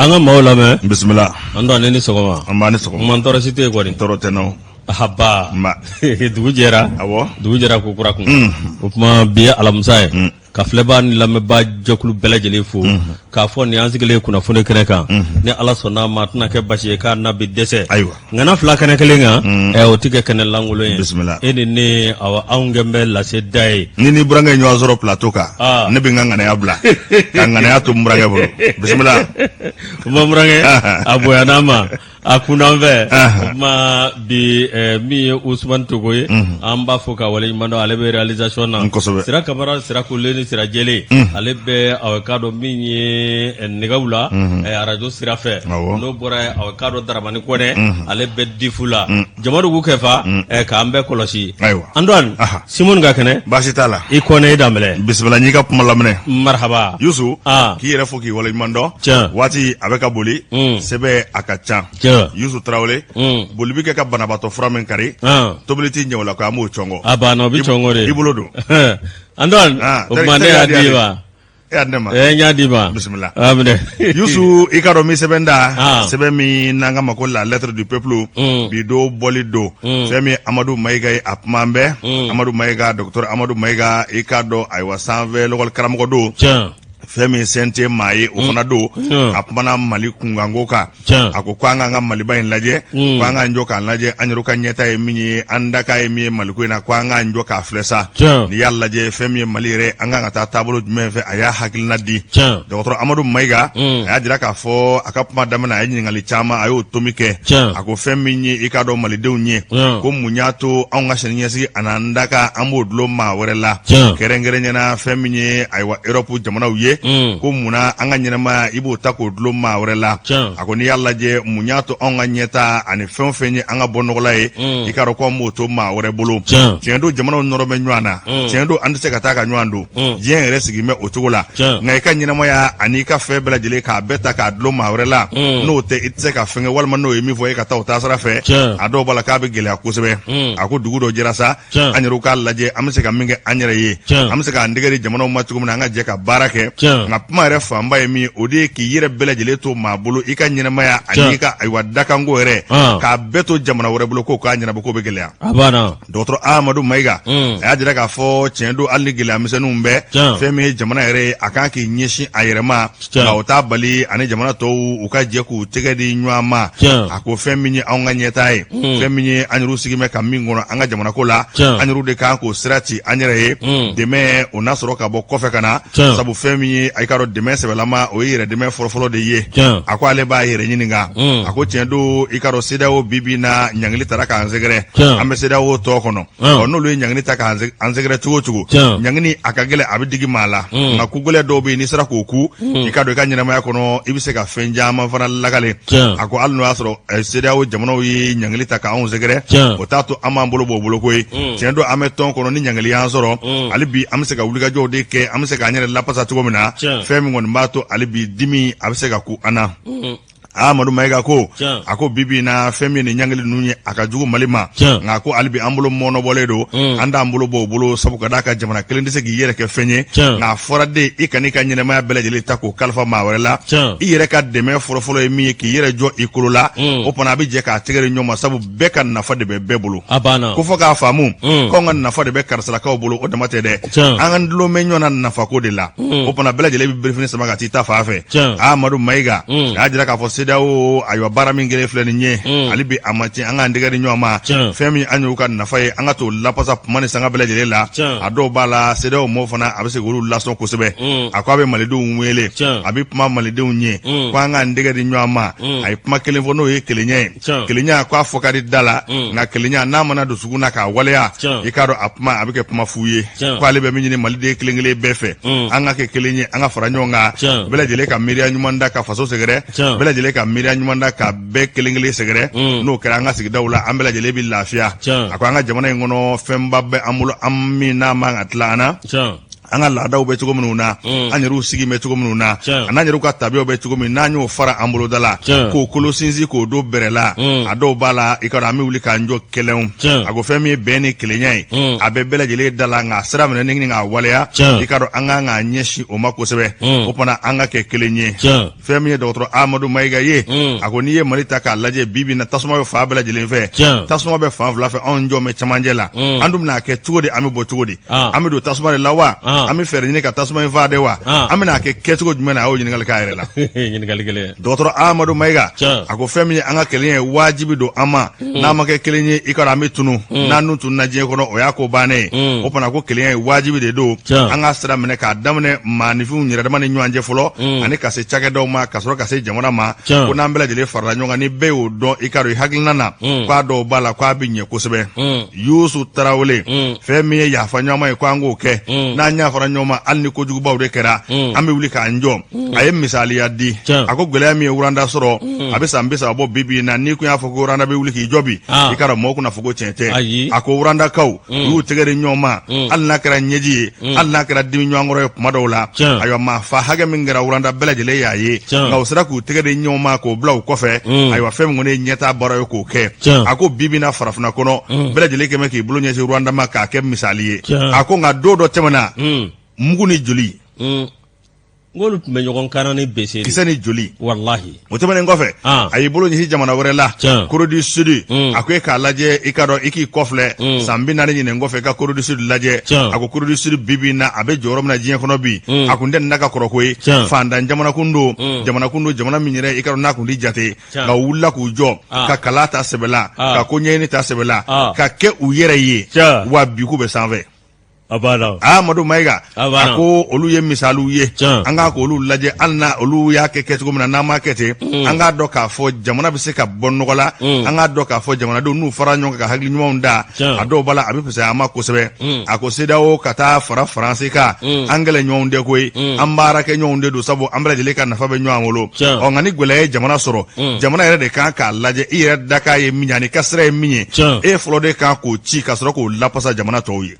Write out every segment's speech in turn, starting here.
Anga maula me. Bismillah. Ando aneni sogoma. Ambani sogoma. Mantora site kwani. Toro teno. Haba. Ma. Dugujera. Awo. Dugujera kukura kun. Upma biya alamsaye. Ka filɛba ni lamɛnba jɛkulu bɛɛ lajɛlen fo k'a fɔ nin an sigilen kunnafoni kɛnɛ kan ni ala sɔnna ma tɛna kɛ basi ye k'a na bi dɛsɛ ŋana fila kɛnɛ kelen kan o tɛ kɛ kɛnɛ lankolon ye bisimila e ni ne anw gɛn bɛ lase da ye ni burankɛ ɲɔgɔn sɔrɔ plateau kan ne bɛ n ka ŋanaya bila ka ŋanaya to n burankɛ bolo bisimila ma burankɛ a bonyana ma a kunnan fɛ ma bi min ye Usman Togo ye an b'a fɔ ka waleɲuman dɔn ale bɛ réalisation na sira kamara sira kolen ni sira jɛlen ale bɛ aw ka dɔn min ye nɛgɛw la radio sira fɛ n'o bɔra aw ka dɔn Daramani Kɔnɛ ale bɛ difu la Jamadu k'u kɛfa k'an bɛɛ kɔlɔsi Antoine Simon ka kɛnɛ baasi t'a la i Kɔnɛ i danbɛlɛ bisimila n'i ka kuma laminɛ marhaba Yusu k'i yɛrɛ fo k'i waleɲuman dɔn waati a bɛ ka boli sɛbɛ a ka ca Yusu Tarawele boli bi kɛ ka banabatɔ fura min kari tobili t'i ɲɛ o la ko an b'o cɔngɔ a banna o bi cɔngɔ de i bolo don Antoine o kuma ne y'a di ma e y'a di ne ma n y'a di ma bisimila Yusu i ka dɔn min sɛbɛn da sɛbɛn min n'an ka ma ko la lettre du peuple bi do bɔli do fɛn min Amadu Mayiga ye a kuma an bɛɛ Amadu Mayiga docteur Amadu Mayiga i ka dɔn ayiwa sanfɛ lɔgɔli karamɔgɔ do fɛn min sente maa ye o fana don a kumana Mali kunkanko kan a ko an k'an ka Maliba in lajɛ ko an k'an jɔ k'an lajɛ an yɛrɛ ka ɲɛta ye min ye an daka ye min ye Maliko in na ko an k'an jɔ k'a filɛ sa n'i y'a lajɛ fɛn min ye Mali yɛrɛ an kan ka taa taabolo jumɛn fɛ a y'a hakilina di dɔgɔtɔrɔ Amadu Mayiga a y'a jira k'a fɔ a ka kuma daminɛ a ye ɲininkali caman a y'o tomi kɛ a ko fɛn min ye i k'a dɔn malidenw ye ko mun y'a to anw ka sini ɲɛsigi a n'an daka an b'o dulon maa wɛrɛ la kɛrɛnkɛrɛnnena fɛn min ye ayiwa Europe jamanaw ye ko munna an ka ɲɛnɛmaya i b'o ta k'o dulon maa wɛrɛ la a ko n'i y'a lajɛ mun y'a to anw ka ɲɛta ani fɛn fɛn ye an ka bɔ nɔgɔla ye i k'a dɔn ko an b'o to maa wɛrɛ bolo tiɲɛ don jamanaw nɔrɔ bɛ ɲɔgɔn na tiɲɛ don an tɛ se ka taa ka ɲɔgɔn don diɲɛ yɛrɛ sigi bɛ o cogo la nka i ka ɲɛnɛmaya ani i ka fɛn bɛɛ lajɛlen k'a bɛɛ ta k'a dulon maa wɛrɛ la n'o tɛ i tɛ se ka fɛn kɛ walima n'o ye min fɔ e ka taa o taasira fɛ a dɔw b'a la k'a bɛ gɛlɛya kosɛbɛ a ko dugu dɔ jɛra sa an yɛrɛ k'a lajɛ an bɛ se ka min kɛ an yɛrɛ ye an bɛ se k'an dege di jamanaw ma cogo min na an ka jɛ ka baara kɛ nka kuma yɛrɛ fanba ye min o de ye k'i yɛrɛ bɛɛ lajɛlen to maa bolo i ka ɲɛnɛmaya ani i ka ayiwa dakanko yɛrɛ k'a bɛɛ to jamana wɛrɛ bolo k'o k'a ɲɛnabɔ k'o bɛ gɛlɛya dɔgɔtɔrɔ Amadu Mayiga a y'a jira k'a fɔ tiɲɛ don hali ni gɛlɛyamisɛnninw bɛɛ fɛn min ye jamana yɛrɛ ye a kan k'i ɲɛsin a yɛrɛ ma nka o t'a bali ani jamana tɔw u ka jɛ k'u tɛgɛ di ɲɔgɔn ma a ko fɛn min ye anw ka ɲɛtaa ye fɛn min ye an yɛrɛw sigilen bɛ ka min kɔnɔ an ka jamanako la an yɛrɛw de kan k'o sira ci an yɛrɛ ye dɛmɛ o n'a sɔrɔ ka bɔ kɔfɛ ka na sabu fɛn min ye a ka dɔn dɛmɛ sɛbɛlama o ye yɛrɛ dɛmɛ fɔlɔfɔlɔ de ye a ko ale b'a yɛrɛ ɲininka a ko tiɲɛ don i ka dɔn CEDEAO bi na ɲangili tara k'an sɛgɛrɛ an bɛ CEDEAO tɔ kɔnɔ n'olu ye ɲangili ta k'an sɛgɛrɛ cogo o cogo ɲangini a ka gɛlɛn a bɛ digi maa la nka kugɛlɛ dɔw bɛ yen n'i sera k'o ku i ka dɔn i ka ɲɛnamaya kɔnɔ i bɛ se ka fɛn caman fana lagale a ko hali n'o y'a sɔrɔ CEDEAO jamanaw ye ɲangili ta k'anw sɛgɛrɛ o t'a to an b'an bolo b'o bolo ko ye tiɲɛ don an bɛ tɔn kɔnɔ ni ɲangili y'an sɔrɔ hali bi an bɛ se ka wulikajɔw de kɛ an bɛ se k'an yɛrɛ lapasa cogo min na fɛn min kɔni b'a to hali bi dimi a bɛ se ka ku an na Amadu Mayiga ko a ko bibi na fɛn min ni ɲangili ninnu ye a ka jugu Mali ma nka ko hali bi an bolo mɔnɔbɔlen don an t'an bolo b'o bolo sabu ka d'a ka jamana kelen tɛ se k'i yɛrɛ kɛ fɛn ye nka a fɔra de i ka n'i ka ɲɛnɛmaya bɛɛ lajɛlen ta k'o kalifa maa wɛrɛ la i yɛrɛ ka dɛmɛ fɔlɔfɔlɔ ye min ye k'i yɛrɛ jɔ i kolo la o fana a bɛ jɛ k'a tɛgɛ di ɲɔgɔn ma sabu bɛɛ ka nafa de bɛ bɛɛ bolo ko fɔ k'a faamu k'anw ka nafa de bɛ karisalakaw bolo o dama tɛ dɛ an ka dulon bɛ ɲɔgɔn na nafako de la o fana bɛɛ lajɛlen bɛ birifini sama ka t'i ta fan fɛ Amadu Mayiga a y'a jira k'a fɔ CEDEAO ayiwa baara min kɛlen filɛ nin ye hali bi a ma tiɲɛ an k'an dɛgɛ di ɲɔgɔn ma fɛn min an y'u ka nafa ye an ka t'o lapasa kuma ni sanga bɛɛ lajɛlen la a dɔw b'a la CEDEAO mɔgɔw fana a bɛ se k'olu lasɔn kosɛbɛ a ko a bɛ malidenw wele a bɛ kuma malidenw ye ko an k'an dɛgɛ di ɲɔgɔn ma a ye kuma kelen fɔ n'o ye kelenya ye kelenya ko a fɔ ka di da la nka kelenya n'a mana don sugu na k'a waleya i k'a dɔn a kuma a bɛ kɛ kuma f'u ye ko ale bɛ min ɲini maliden kelen kelen bɛɛ fɛ an ka kɛ kelen ye an ka fara ɲɔgɔn kan bɛɛ lajɛlen ka miiriya ɲuman da ka faso sɛgɛrɛ bɛɛ lajɛlen ka miiriya ɲuman da ka bɛɛ kelen kelen sɛgɛrɛ n'o kɛra an ka sigidaw la an bɛɛ lajɛlen bɛ lafiya a ko an ka jamana in kɔnɔ fɛnba bɛ an bolo an min n'a man ka tila an na an ka laadaw bɛ cogo minnu na an yɛrɛw sigi bɛ cogo minnu na an'an yɛrɛw ka tabiyaw bɛ cogo min n'an y'o fara an boloda la k'o kolo sinsin k'o don bɛrɛ la a dɔw b'a la i ka dɔn an bɛ wuli k'an jɔ kɛlɛnw a ko fɛn min ye bɛn ni kelenya ye a bɛ bɛɛ lajɛlen da la nka sira minɛ ni k'a waleya i ka dɔn an kan k'a ɲɛsin o ma kosɛbɛ o fana an ka kɛ kelen ye fɛn min ye dɔgɔtɔrɔ Amadu Mayiga ye a ko n'i ye Mali ta k'a lajɛ bi na tasuma bɛ fan bɛɛ lajɛlen fɛ tasuma bɛ fan fila fɛ anw jɔ mɛ cɛmancɛ la an dun bɛna kɛ cogo di an bɛ bɔ cogo di an bɛ don tasuma de la wa an bɛ fɛɛrɛ ɲini ka tasuma in faa de wa an bɛna kɛ kɛcogo jumɛn na a y'o ɲininkali k'a yɛrɛ la ɲininkali kelen dɔgɔtɔrɔ Amadu Mayiga a ko fɛn min ye an ka kelen ye wajibi don an ma n'a ma kɛ kelen ye i ka dɔn an bɛ tunu n'an dun tununa diɲɛ kɔnɔ o y'a ko bannen ye o fana ko kelenya ye wajibi de don an ka sira minɛ k'a daminɛ maanifinw yɛrɛdama ni ɲɔgɔn cɛ fɔlɔ ani ka se cakɛdaw ma ka sɔrɔ ka se jamana ma ko n'an bɛɛ lajɛlen farala ɲɔgɔn kan ni bɛɛ y'o dɔn i ka dɔn i hakilina na k'a dɔw b'a la k'a bɛ ɲɛ kosɛbɛ Yusu Tarawele fɛn min ye yafa ɲɔgɔn ye ko an k'o kɛ n'an yafara ɲɔgɔn ma hali ni kojugubaw de kɛra an bɛ wuli k'an jɔ a ye misaliya di a ko gɛlɛya min ye Wuranda sɔrɔ a bɛ san 30 bɔ bi na n'i kun y'a fɔ ko Wuranda bɛ wuli k'i jɔ bi i ka dɔn mɔgɔw kunna fɔ ko tiɲɛ tɛ a ko Wurandakaw u y'u tɛgɛ di ɲɔgɔn ma hali n'a kɛra ɲɛji ye hali n'a kɛra dimi ɲɔgɔnkɔrɔ ye kuma dɔw la ayiwa maa fa hakɛ min kɛra Wuranda bɛɛ lajɛlen y'a ye nka u sera k'u tɛgɛ di ɲɔgɔn ma k'o bila u kɔfɛ ayiwa fɛn min kɔni ye ɲɛtaa baara ye k'o kɛ a ko bi na farafinna kɔnɔ bɛɛ lajɛlen kɛ mɛ k'i bolo ɲɛsin Wuranda ma k'a kɛ misali ye a ko nka don dɔ tɛmɛna mugu ni joli ngolu tun bɛ ɲɔgɔn kan ni bese kisɛ ni joli wallahi o tɛmɛnen kɔfɛ a y'i bolo ɲɛsin jamana wɛrɛ la Corée du Sud a ko e k'a lajɛ i ka dɔn i k'i kɔfilɛ san 40 ɲinɛn kɔfɛ i ka Corée du Sud lajɛ a ko Corée du Sud bi na a bɛ jɔyɔrɔ min na diɲɛ kɔnɔ bi a kun tɛ nin na ka kɔrɔ ko ye fantan jamana kun don jamana min yɛrɛ i ka dɔn n'a kun ti jate nka u wulila k'u jɔ ka kala ta sɛbɛla ka ko ɲɛɲini ta sɛbɛla ka kɛ u yɛrɛ ye wa bi k'u bɛ sanfɛ Amadu Mayiga a ko olu ye misaliw ye an k'a ko olu lajɛ hali na olu y'a kɛ cogo min na n'an m'a kɛ ten an k'a dɔn k'a fɔ jamana bɛ se ka bɔ nɔgɔ la an k'a dɔn k'a fɔ jamanadenw n'u fara ɲɔgɔn kan ka hakili ɲumanw da a dɔw b'a la a bɛ fisaya an ma kosɛbɛ a ko CEDEAO ka taa fara Faransi kan an gɛlɛn ɲɔgɔnw de koyi an baara kɛ ɲɔgɔnw de don sabu an bɛɛ lajɛlen ka nafa bɛ ɲɔgɔn bolo nka ni gɛlɛya ye jamana sɔrɔ jamana yɛrɛ de kan k'a lajɛ i yɛrɛ da k'a ye min ye ani ka sira ye min ye e fɔlɔ de kan k'o ci ka sɔrɔ k'o lapasa jamana tɔw ye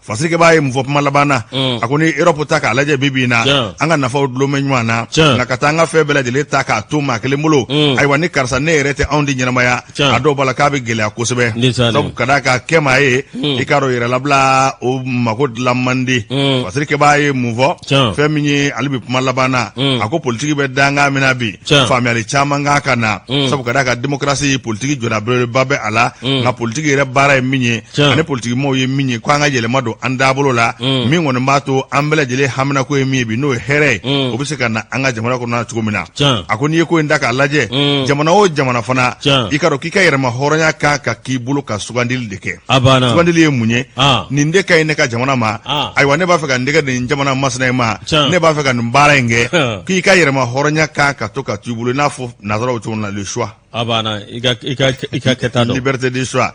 Fasirike b'a ye mun fɔ kuma laban na a ko ni Europe ta k'a lajɛ bi na an ka nafaw dulon bɛ ɲɔgɔn na nka ka taa an ka fɛn bɛɛ lajɛlen ta k'a to maa kelen bolo ayiwa ni karisa ne yɛrɛ tɛ anw di ɲɛnamaya a dɔw b'a la k'a bɛ gɛlɛya kosɛbɛ sabu ka d'a kan kɛ maa ye i k'a dɔn yɛrɛlabila o mako dilan man di Fasirike b'a ye mun fɔ fɛn min ye ale bɛ kuma laban na a ko politiki bɛ dangan min na bi faamuyali caman k'a ka na sabu ka d'a kan démocratie politiki jɔdabeleba bɛ a la nka politiki yɛrɛ baara ye min ye ani politikimɔgɔw ye min ye ko an ka yɛlɛma don an dabolo la min kɔni b'a to an bɛɛ lajɛlen hamina ko ye min ye bi n'o ye hɛrɛ ye o bɛ se ka na an ka jamana kɔnɔ cogo min na a ko n'i ye ko in da k'a lajɛ jamana o jamana fana i ka dɔn k'i ka yɛrɛma hɔrɔnya kan ka k'i bolo ka sugandili de kɛ sugandili ye mun ye nin de ka ɲi ne ka jamana ma ayiwa ne b'a fɛ ka n dɛgɛ nin jamana masina in ma ne b'a fɛ ka nin baara in kɛ k'i ka yɛrɛma hɔrɔnya kan ka to ka t'u bolo i n'a fɔ nazaraw cogo min na le choix i ka kɛta dɔn liberté du choix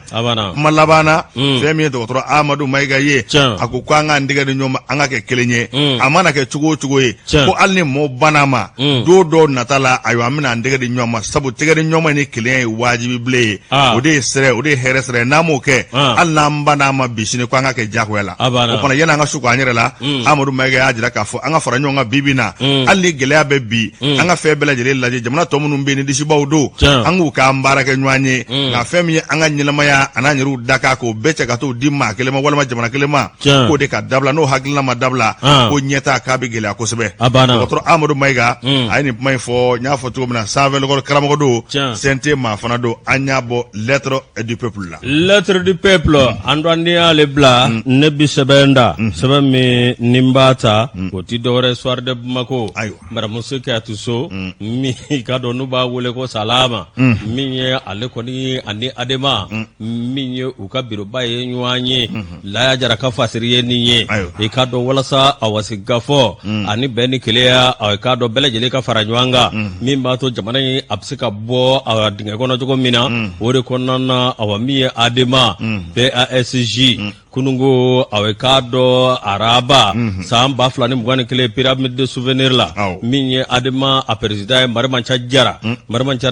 kuma laban na fɛn min ye dɔgɔtɔrɔ Amadu Mayiga ye a ko an ka dɛgɛ di ɲɔgɔn ma an ka kɛ kelen ye a mana kɛ cogo o cogo ye ko hali ni mɔɔ banna ma don dɔw nata la ayiwa an bɛna an dɛgɛ di ɲɔgɔn ma sabu tɛgɛ di ɲɔgɔn ma ni kelenya ye wajibi bilen ye o de ye sɛrɛ o de ye hɛrɛ sɛrɛ n'an m'o kɛ hali n'an banna ma bi sini ko an ka kɛ jagoya la o fana yanni an ka su k'an yɛrɛ la Amadu Mayiga y'a jira k'a fɔ an ka fara ɲɔgɔn kan bi na hali ni gɛlɛya bɛ bi an ka fɛn bɛɛ lajɛlen lajɛ jamana tɔ minnu bɛ yen ni disibaw don an k'u k'an baara kɛ ɲɔgɔn ye nka fɛn min ye an ka ɲɛnamaya a n'an yɛrɛw da k'a k'o bɛɛ cɛ ka t'o di maa kelen ma walima jamana kelen ma k'o de ka dabila n'o hakilina ma dabila ko ɲɛta k'a bɛ gɛlɛya kosɛbɛ dɔgɔtɔrɔ Amadu Mayiga a ye nin kuma in fɔ n y'a fɔ cogo min na sanfɛ l'école karamɔgɔ don CNT maa fana don an y'a bɔ lettre du peuple la lettre du peuple an dɔn n'i y'ale bila ne bi sɛbɛn da sɛbɛn min ni n b'a ta o ti dɔwɛrɛ soir de Bamako Maramuso Kiyatuso min ka dɔn n'u b'a wele ko Salama min ye ale kɔni ani Adema min ye u ka biroba ye ɲɔgɔn ye Laya Jara ka fasiri ye nin ye i ka dɔn walasa a wasi gafɔ ani bɛn ni keleya i ka dɔn bɛɛ lajɛlen ka fara ɲɔgɔn kan min b'a to jamana in a bɛ se ka bɔ a dingɛ kɔnɔ cogo min na o de kɔnɔna na awa min ye Adema BASJ kunungo awekado araba samba fulani mugani kile pyramide de souvenir la minye adema a president Marimancha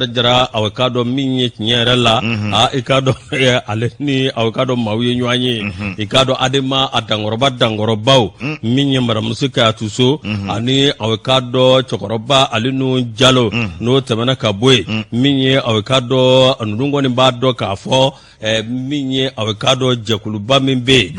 Jara awekado minye nyere la a ikado aleni awekado mawiye nywanyi ikado adema dangoroba minye maramusika atuso ani awekado chokoroba alinu jalo no temana kabwe minye awekado nurungo ni bado kafo minye awekado jekuluba mimbe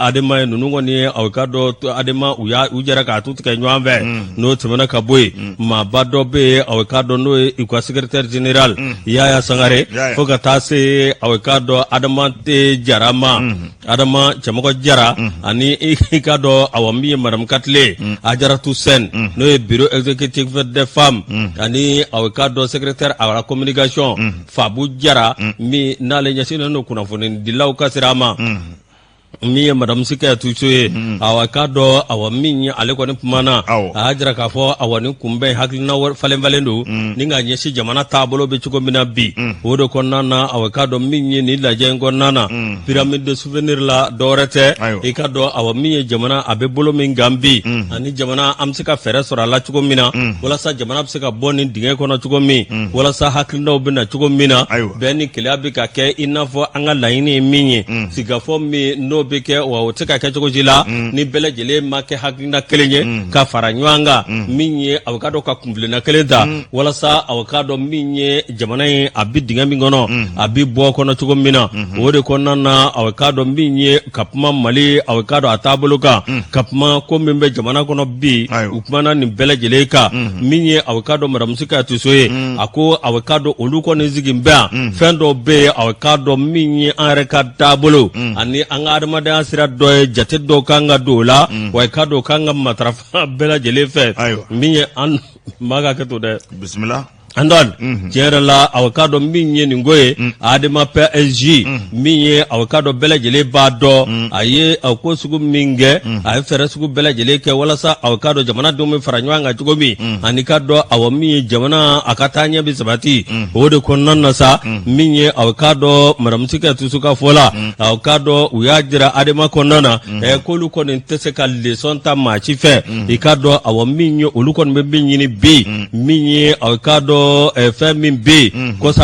adema nunungo ni awekado adema ujara ka tutika nywanve no temana kabwe mabado be awekado no ikwa secretary general yaya sangare foka tase awekado adama te jarama adama chamoko jara ani ikado awami madam katle ajara tusen no bureau executive des femmes ani awekado secrétaire à la communication fabu jara mi nale nyasina no kuna foni dilaw kasirama mi madam sika tuchoye awakado awami aleko ni pumana ajara kafo awani kumbe haklina falenvalendo ninga nyeshi jamana tabolo be chuko mina bi wodo konnana awakado minye ni la jengo nana pyramide de souvenir la dorete ikado awami jamana abebolo mingambi ani jamana amsika fere sora la chuko mina wala sa jamana amsika boni dinge kono chuko mi wala sa haklina obina chuko mina beni kilabi ka ke inafo anga laini minye sigafo mi no beke wa oteka ka chuko jila ni bele jele make haklina kelenye ka faranywanga minye awakado ka kumblena keleda wala sa awakado minye jamana abidinga mingono abibo kono chuko mina wode konnana awakado minye kapma mali awakado atabuluka kapma ko membe jamana kono bi upmana ni bele jeleka minye awakado maramsika tusoye ako awakado oluko ne zigimba fendo be awakado minye areka tabulu ani angadma da sira do jate do kanga dola awakado kanga matrafa bele jelefe minye an maga keto de bismillah andon la awakado minye ningoye adema PSG minye awakado bela jele bado aye akosugu minge aye feresugu bela jele ke wala sa awakado jamana domi faranywanga chugomi anikado awami jamana akatanya bisabati wode konnana sa minye awakado maramsika tusuka fola awakado uyajira adema konnana kolu konin teseka lesonta machife ikado awami olukon bebinyini bi minye awakado femin be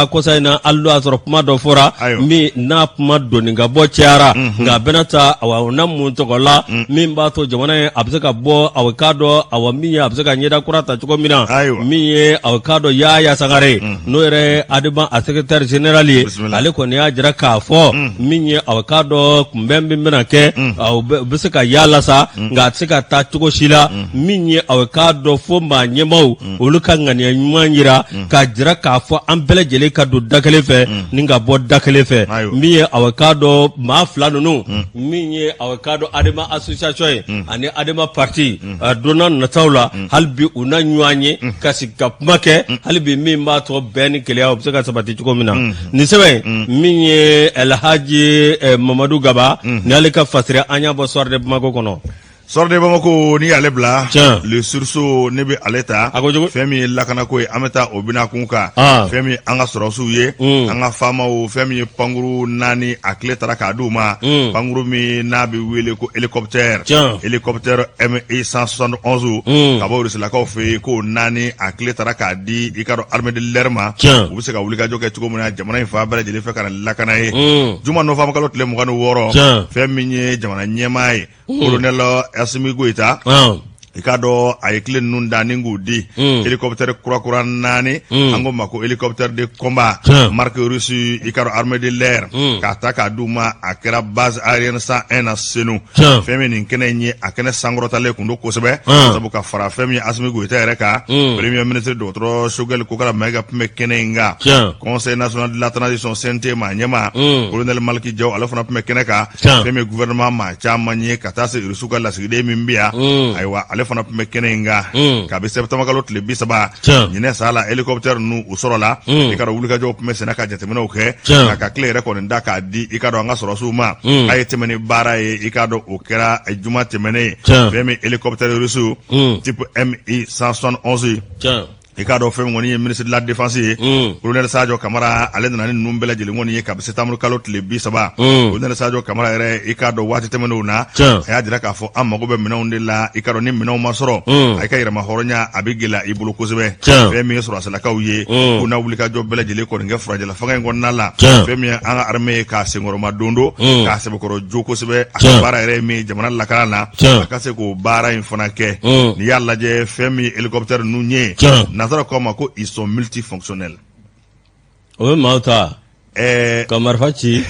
kosa ina allo azropma do fora mi na pma do ninga bo chiara nga benata awana munto kola min ba to jamana abzaka bo awakado awami abzaka nyeda kurata chuko mina mi awakado ya sangare noire adima a secrétaire général ale ko ne ajira ka fo minye awakado kumbembe menake aw besaka yala sa nga tsika ta chuko shila minye awakado fo ma nyemau uluka ngani nymanjira ka jira ka fo ambele jele ka do dakale fe ninga bo dakale fe miye awakado ma flanunu miye awakado adema association ani adema party dona natawla halbi una nywanye kasi kapmake halbi mimba to ben kele obsaka sabati chuko mina ni sebe miye elhaji Mamadou Gaba ni alika fasira anya bo sorde mago kono sorde bamako ni alebla le sursaut ne be aleta femi lakana ko ameta obina kunka femi anga sorosu ye anga fama o femi panguru nani akletara kaduma panguru mi nabi wele ko hélicoptère MI 171 kabo risla ko fe ko nani akletara kadi ikaro armée de l'Erma ubise ka wulika joke tuko mona jamana fa bala jele fe kan lakana ye juma no fama kalot le mo kanu woro femi nye jamana nyemai colonel Assimi Goïta ikado ayekle nunda ningudi hélicoptère kura nani ango mako hélicoptère de combat marque russe ikado armée de l'air kataka duma akera base aérienne 101 na senu femini kenenye akene sangrota le kundo kosebe sabuka fara femi Assimi Goïta reka premier ministre d'autre Shogel Kokala mega mekenenga conseil national de la transition santé manyema colonel Malki Diaw ala fana mekeneka femi gouvernement ma chamanye katase rusuka la sigide mimbia aywa fana mekenenga kabe septama kalot le bisaba nyine sala hélicoptère nu usorola ikaro wulika jo mesena ka jatemena oke ka claire ko ndaka di ikado nga soro suma ayetemene bara e ikado okera ejuma temene femi hélicoptère rusu type MI 171 i k'a dɔn fɛn min kɔni ye ministre de la défense ye colonel Sadio Camara ale nana ni ninnu bɛɛ lajɛlen kɔni ye kabini septembre kalo tile 30 colonel Sadio Camara yɛrɛ i k'a dɔn waati tɛmɛnenw na a y'a jira k'a fɔ an mago bɛ minɛnw de la i k'a dɔn ni minɛnw ma sɔrɔ a ka yɛrɛma hɔrɔnya a bɛ gɛlɛya i bolo kosɛbɛ fɛn min ye sɔrɔdasiw ye k'u na wuli ka jɔ bɛɛ lajɛlen kɔni kɛ furajɛla fanga in kɔnɔna la fɛn min ye an ka armée ye k'a senkɔrɔma don k'a sɛbɛkɔrɔ jo kosɛbɛ a ka baara yɛrɛ ye min jamana lakana na a ka se k'o baara in fana kɛ n'i y'a lajɛ fɛn min ye hélicoptère ninnu ye nanzara k'a ma ko ils sont multifonctionnels o bɛ maaw ta ka marifa ci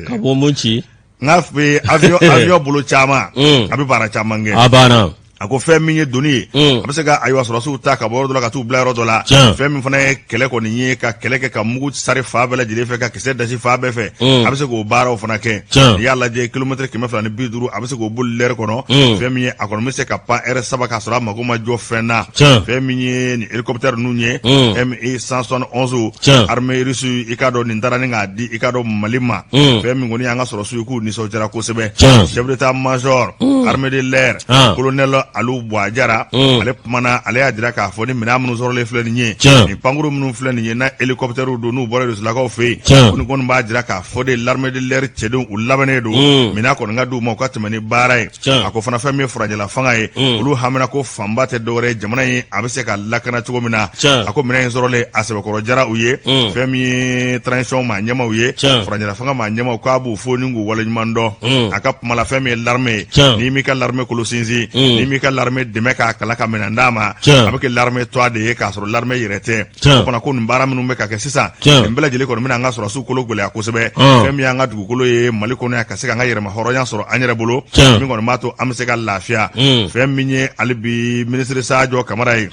ka bombo ci n k'a fɛ avion bolo caman a bɛ baara caman kɛ a banna a ko fɛn min ye doni ye a bɛ se ka ayiwa sɔrɔsiw ta ka bɔ yɔrɔ dɔ la ka t'u bila yɔrɔ dɔ la fɛn min fana ye kɛlɛ kɔni ye ka kɛlɛ kɛ ka mugu sari fa bɛɛ lajɛlen fɛ ka kisɛ dasi fa bɛɛ fɛ a bɛ se k'o baaraw fana kɛ n'i y'a lajɛ kilomètre 250 a bɛ se k'o boli lɛri kɔnɔ fɛn min ye a kɔni bɛ se ka pan heure 3 k'a sɔrɔ a mago ma jɔ fɛn na fɛn min ye nin hélicoptère ninnu ye ME 171 armée russe i k'a dɔn nin taara ni k'a di i k'a dɔn Mali ma fɛn min kɔni y'an ka sɔrɔsiw k'u nisɔndiyara kosɛbɛ chef d'état major armée de l'air colonel Alu Bouadjara ale kumana ale y'a jira k'a fɔ ni minɛn minnu sɔrɔlen filɛ nin ye nin pankuru minnu filɛ nin ye na hélicoptère don n'u bɔra Rusilakaw fɛ yen ko nin kɔni b'a jira k'a fɔ de l'armée de l'air cɛdenw u labɛnnen don minɛn kɔni ka d'u ma u ka tɛmɛ ni baara ye a ko fana fɛn min ye furajɛla fanga ye olu hamina ko fanba tɛ dɔwɛrɛ ye jamana in a bɛ se ka lakana cogo min na a ko minɛn in sɔrɔlen a sɛbɛkɔrɔ jara u ye fɛn min ye transition maa ɲɛmaw ye furajɛla fanga maa ɲɛmaw k'a b'u fo ni k'u waleɲuman dɔn a ka kuma la fɛn min ye l'armée n'i m'i ka l'armée kolo sinsin n'i m'i ka l'armée dɛmɛ k'a kala ka minɛn d'a ma a bɛ kɛ l'armée tɔ de ye k'a sɔrɔ l'armée yɛrɛ tɛ o fana ko nin baara minnu bɛ ka kɛ sisan nin bɛɛ lajɛlen kɔni bɛna an ka sɔrɔsiw kolo gɛlɛya kosɛbɛ fɛn min y'an ka dugukolo ye Mali kɔnɔ yan ka se k'an ka yɛrɛma hɔrɔnya sɔrɔ an yɛrɛ bolo min kɔni b'a to an bɛ se ka lafiya fɛn min ye hali bi ministre Sadio Camara ye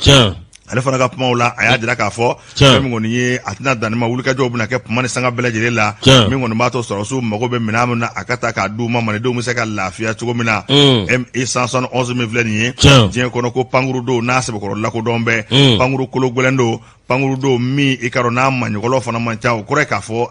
ale fana ka kumaw la a y'a jira k'a fɔ fɛn min kɔni ye a tɛna danni ma wulikajɔw bɛna kɛ kuma ni sanga bɛɛ lajɛlen la min kɔni b'a to sɔrɔsiw mago bɛ minɛn min na a ka taa k'a d'u ma malidenw bɛ se ka lafiya cogo min na ME 171 min filɛ nin ye diɲɛ kɔnɔ ko pankuru don n'a sɛbɛkɔrɔ lakodɔn bɛɛ pankuru kolo gɛlɛn don pankuru don min i ka dɔn n'a maɲɔgɔnw fana man ca o kɔrɔ ye k'a fɔ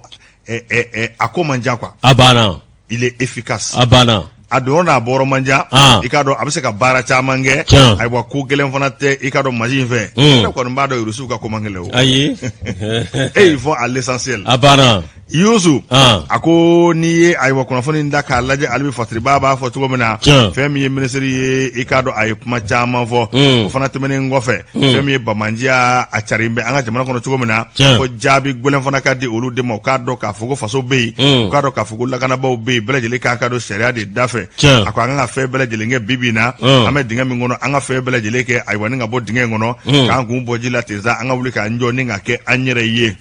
a ko man ca quoi a banna il est efficace a banna a don n'a bɔra man ja i k'a dɔn a bɛ se ka baara caman kɛ ayiwa ko gɛlɛn fana tɛ i k'a dɔn machine fɛ ne kɔni b'a dɔn Rusiw ka ko man gɛlɛn o ayi ils font à l'essentiel a banna Youssou a ko n'i ye ayiwa kunnafoni da k'a lajɛ ale bɛ Fatiriba b'a fɔ cogo min na fɛn min ye ministre ye i k'a dɔn a ye kuma caman fɔ o fana tɛmɛnen kɔfɛ fɛn min ye Bamanji a carilen bɛ an ka jamana kɔnɔ cogo min na ko jaabi gɛlɛn fana ka di olu de ma u k'a dɔn k'a fɔ ko faso bɛ yen u k'a dɔn k'a fɔ ko lakanabaw bɛ yen bɛɛ lajɛlen k'a ka dɔn sariya de da fɛ a ko an ka fɛn bɛɛ lajɛlen kɛ bi na an bɛ dingɛ min kɔnɔ an ka fɛn bɛɛ lajɛlen kɛ ayiwa ni ka bɔ dingɛ in kɔnɔ k'an kun bɔ ji la ten sa an ka wuli k'an jɔ ni ka kɛ an yɛrɛ ye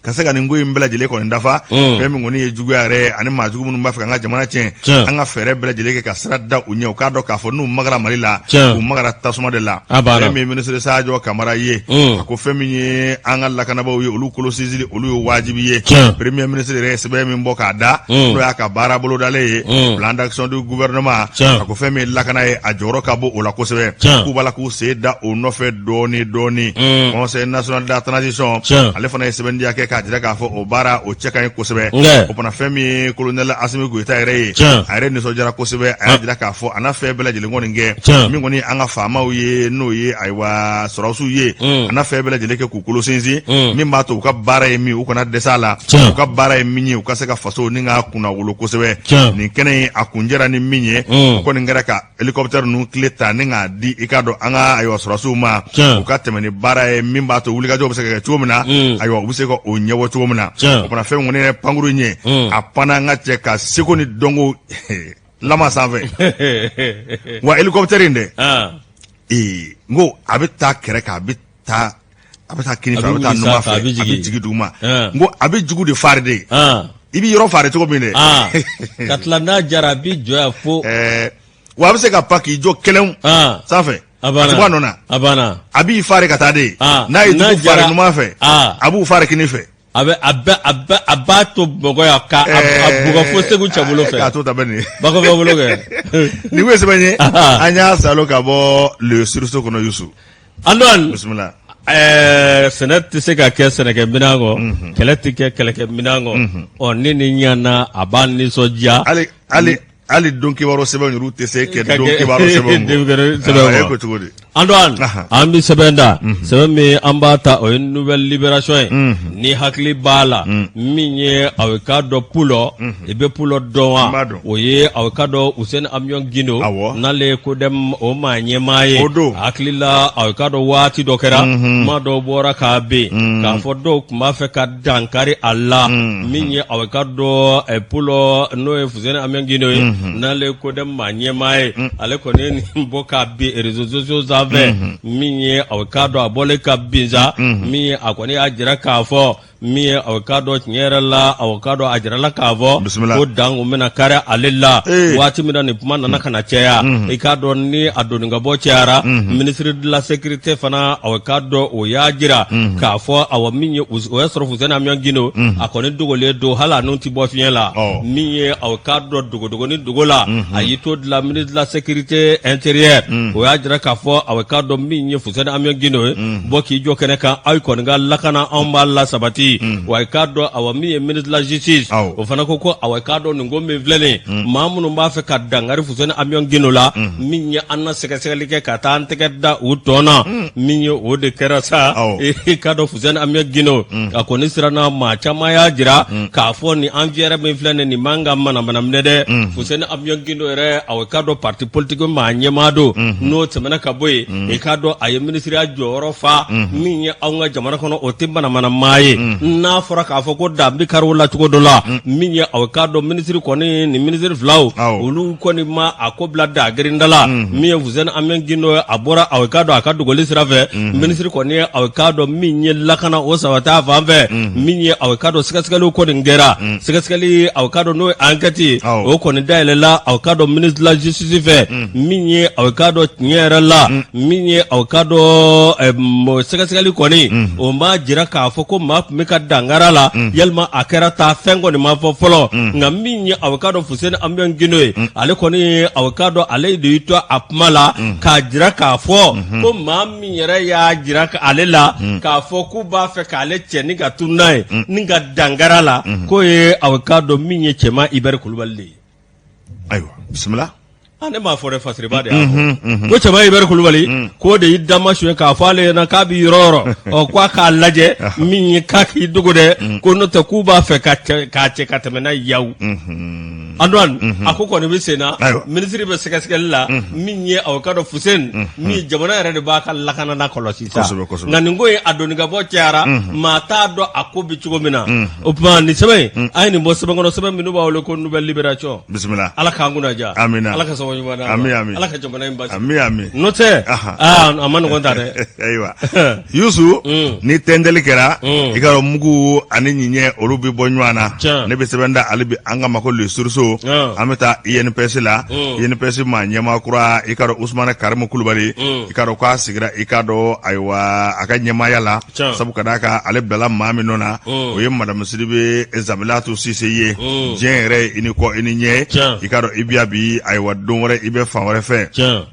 ka se ka nin ko in bɛɛ lajɛlen kɔni dafa fɛn min kɔni ye juguya yɛrɛ ani maa jugu minnu b'a fɛ k'an ka jamana tiɲɛ an ka fɛɛrɛ bɛɛ lajɛlen kɛ ka sira da u ɲɛ u k'a dɔn k'a fɔ n'u magara Mali la u magara tasuma de la fɛn min ye ministre Sadio Camara ye a ko fɛn min ye an ka lakanabaw ye olu kolo sinsinli olu ye wajibi ye premier ministre yɛrɛ ye sɛbɛn min bɔ k'a da n'o y'a ka baara bolodalen ye plan d'action du gouvernement a ko fɛn min ye lakana ye a jɔyɔrɔ ka bon o la kosɛbɛ k'u b'a la k'u sen da o nɔfɛ dɔɔni conseil national de la transition ale fana ye sɛbɛndiya kɛ k'a jira k'a fɔ o baara o cɛ ka ɲi kosɛbɛ o fana fɛn min ye colonel Asimi Goyita yɛrɛ ye a yɛrɛ nisɔndiyara kosɛbɛ a y'a jira k'a fɔ a n'a fɛn bɛɛ lajɛlen kɔni kɛ min kɔni an ka faamaw ye n'o ye ayiwa sɔrɔsiw ye a n'a fɛn bɛɛ lajɛlen kɛ k'u kolo sinsin min b'a to u ka baara ye min u kana dɛsɛ a la u ka baara ye min ye u ka se ka faso ni ka kunna wolo kosɛbɛ nin kɛnɛ in a kun jɛra ni min ye o kɔni kɛra ka hélicoptère ninnu tile ta ni k'a di i k'a dɔn an ka ayiwa sɔrɔsiw ma u ka tɛmɛ ni baara ye min b'a to wulikajɔw bɛ se ka kɛ cogo min na ayiwa u bɛ se ka o ɲɛbɔ cogo min na o fana fɛn kɔni ye pankuru in ye a panna an ka cɛ ka seko ni dɔnko lama sanfɛ wa hélicoptère in dɛ n ko a bɛ taa kɛrɛ kan a bɛ taa kini fɛ a bɛ taa numan fɛ a bɛ jigin duguma n ko a bɛ jugu de fari de i bɛ yɔrɔ fari cogo min dɛ ka tila n'a jara a bɛ jɔ yan fo wa a bɛ se ka pan k'i jɔ kɛlɛn sanfɛ a tɛ bɔ a nɔ na a b'i fari ka taa de n'a ye jugu fari numan fɛ a b'u fari kini fɛ a b'a to bɔgɔ yan ka bɔgɔ fo Segu cɛbolo fɛ k'a to ta bɛ nin bako bɛ bolo kɛ nin ko ye sɛbɛn ye an y'a salo ka bɔ le sursaut kɔnɔ Youssou Antoine bisimila sɛnɛ tɛ se ka kɛ sɛnɛkɛ minɛn kɔ kɛlɛ tɛ kɛ kɛlɛkɛ minɛn kɔ ni nin ɲana a b'a nisɔndiya ali don kibaru sɛbɛn yuru tɛ se kɛ don kibaru sɛbɛn ko cogo di Antoine an bi sɛbɛnda sɛbɛn min an b'a ta o ye nouvelle libération ye ni hakili b'a la min ye aw ka dɔ pulɔ i bɛ pulɔ dɔn wa o ye aw ka dɔ Hussein Amion Gino n'ale ko dɛm o maa ɲɛmaa ye hakili la aw ka dɔ waati dɔ kɛra kuma dɔ bɔra k'a ben k'a fɔ dɔw tun b'a fɛ ka dankari a la min ye aw ka dɔ pulɔ n'o ye Hussein Amion Gino ye n'ale ko dɛm maa ɲɛmaa ye ale kɔni ye nin bɔ k'a ben réseaux sociaux sanfɛ min ye aw ka dɔ a bɔlen ka bin sa min ye a kɔni y'a jira k'a fɔ min ye aw ka dɔ tiɲɛ yɛrɛ la aw ka dɔ a jira la k'a fɔ ko dan o bɛna kari ale la waati min na nin kuma nana ka na caya i k'a dɔn ni a donni ka bɔ cayara ministre de la sécurité fana aw ka dɔ o y'a jira k'a fɔ aw min ye o y'a sɔrɔ Hussein Amion Gino a kɔni dogolen don hali a n'o ti bɔ fiɲɛ la min ye aw ka dɔ dogodogoni dogo la a y'i to de la ministre de la sécurité intérieure o y'a jira k'a fɔ aw ka dɔ min ye Hussein Amion Gino ye bɔ k'i jɔ kɛnɛ kan aw kɔni ka lakana anw b'a la sabati wa ka dɔ awa min ye ministre de la justice o fana ko awa ka dɔ nin ko min filɛlen maa minnu b'a fɛ ka dangari Hussein Amion Gino la min ye an na sɛgɛsɛgɛli kɛ ka taa an tɛgɛ da u tɔ na min ye o de kɛra sa i ka dɔ Hussein Amion Gino a kɔni siranna maa caman y'a jira k'a fɔ nin envière min filɛ nin man ka manamana minɛ dɛ Hussein Amion Gino yɛrɛ awa ka dɔ parti politique maa ɲɛmaa don n'o tɛmɛna ka bɔ yen i ka dɔ a ye ministeriya jɔyɔrɔ fa min ye anw ka jamana kɔnɔ o tɛ manamana maa ye n'a fɔra k'a fɔ ko danbi kariw la cogo dɔ la min ye aw ka dɔn minisiri kɔni ni minisiri filaw olu kɔni ma a ko bila dagerinda la min ye Hussein Amion Gino a bɔra aw ka dɔn a ka dogoli sira fɛ minisiri kɔni ye aw ka dɔn min ye lakana o sabati a fan fɛ min ye aw ka dɔn sɛgɛsɛgɛliw kɔni kɛra sɛgɛsɛgɛli aw ka dɔn n'o ye enquête o kɔni dayɛlɛla aw ka dɔn ministre de la justice fɛ min ye aw ka dɔn tiɲɛ yɛrɛ la min ye aw ka dɔn sɛgɛsɛgɛli kɔni o ma jira k'a fɔ ko maa tun bɛ ka dangara la yalima a kɛra ta fɛn kɔni ma fɔ fɔlɔ nka min ye aw ka dɔn Hussein Amion Gino ye ale kɔni aw ka dɔn ale de y'i to a kuma la k'a jira k'a fɔ ko maa min yɛrɛ y'a jira ale la k'a fɔ k'u b'a fɛ k'ale cɛ ni ka tunu n'a ye ni ka dangara la k'o ye aw ka dɔn min ye cɛman Ibɛri Kulubali de ye. Ayiwa bisimila. Ne m'a fɔ dɛ fasiriba de y'a fɔ ko cɛman Ibɛri Kulubali k'o de y'i damasiyɛn k'a fɔ ale ɲɛna k'a bi yɔrɔ yɔrɔ k'a k'a lajɛ min ye k'a k'i dogo dɛ ko n'o tɛ k'u b'a fɛ k'a cɛ ka tɛmɛ n'a yawu Antoine a ko kɔni bɛ sen na minisiri bɛ sɛgɛsɛgɛli la min ye aw ka dɔn Hussein min jamana yɛrɛ de b'a ka lakana na kɔlɔsi sa nka nin ko ye a donni ka bɔ cayara maa t'a dɔn a ko bi cogo min na o tuma nin sɛbɛn a ye nin bɔ sɛbɛn kɔnɔ sɛbɛn minnu b'a wele ko nouvelle libération bisimila Ala k'an kunna diya Ala ka sɔn ɲuman na Ala ka jamana in basi n'o tɛ a ma nɔgɔn ta dɛ ayiwa Yusu ni tɛntɛli kɛra i ka dɔn mugu ani ɲiɲɛ olu bɛ bɔ ɲɔgɔn na ne bɛ sɛbɛn da ale bi an ka ma ko le sourceau an bɛ taa INPS la INPS maa ɲɛmaa kura i ka dɔn Usumane Karimu Kulubali i ka dɔn k'a sigira i ka dɔn ayiwa a ka ɲɛmaaya la sabu ka d'a kan ale bilala maa min nɔ na o ye madame Sidibe Zabilatu Sise ye diɲɛ yɛrɛ i ni kɔ i ni ɲɛ i ka dɔn i biya bi ayiwa don wɛrɛ i bɛ fan wɛrɛ fɛ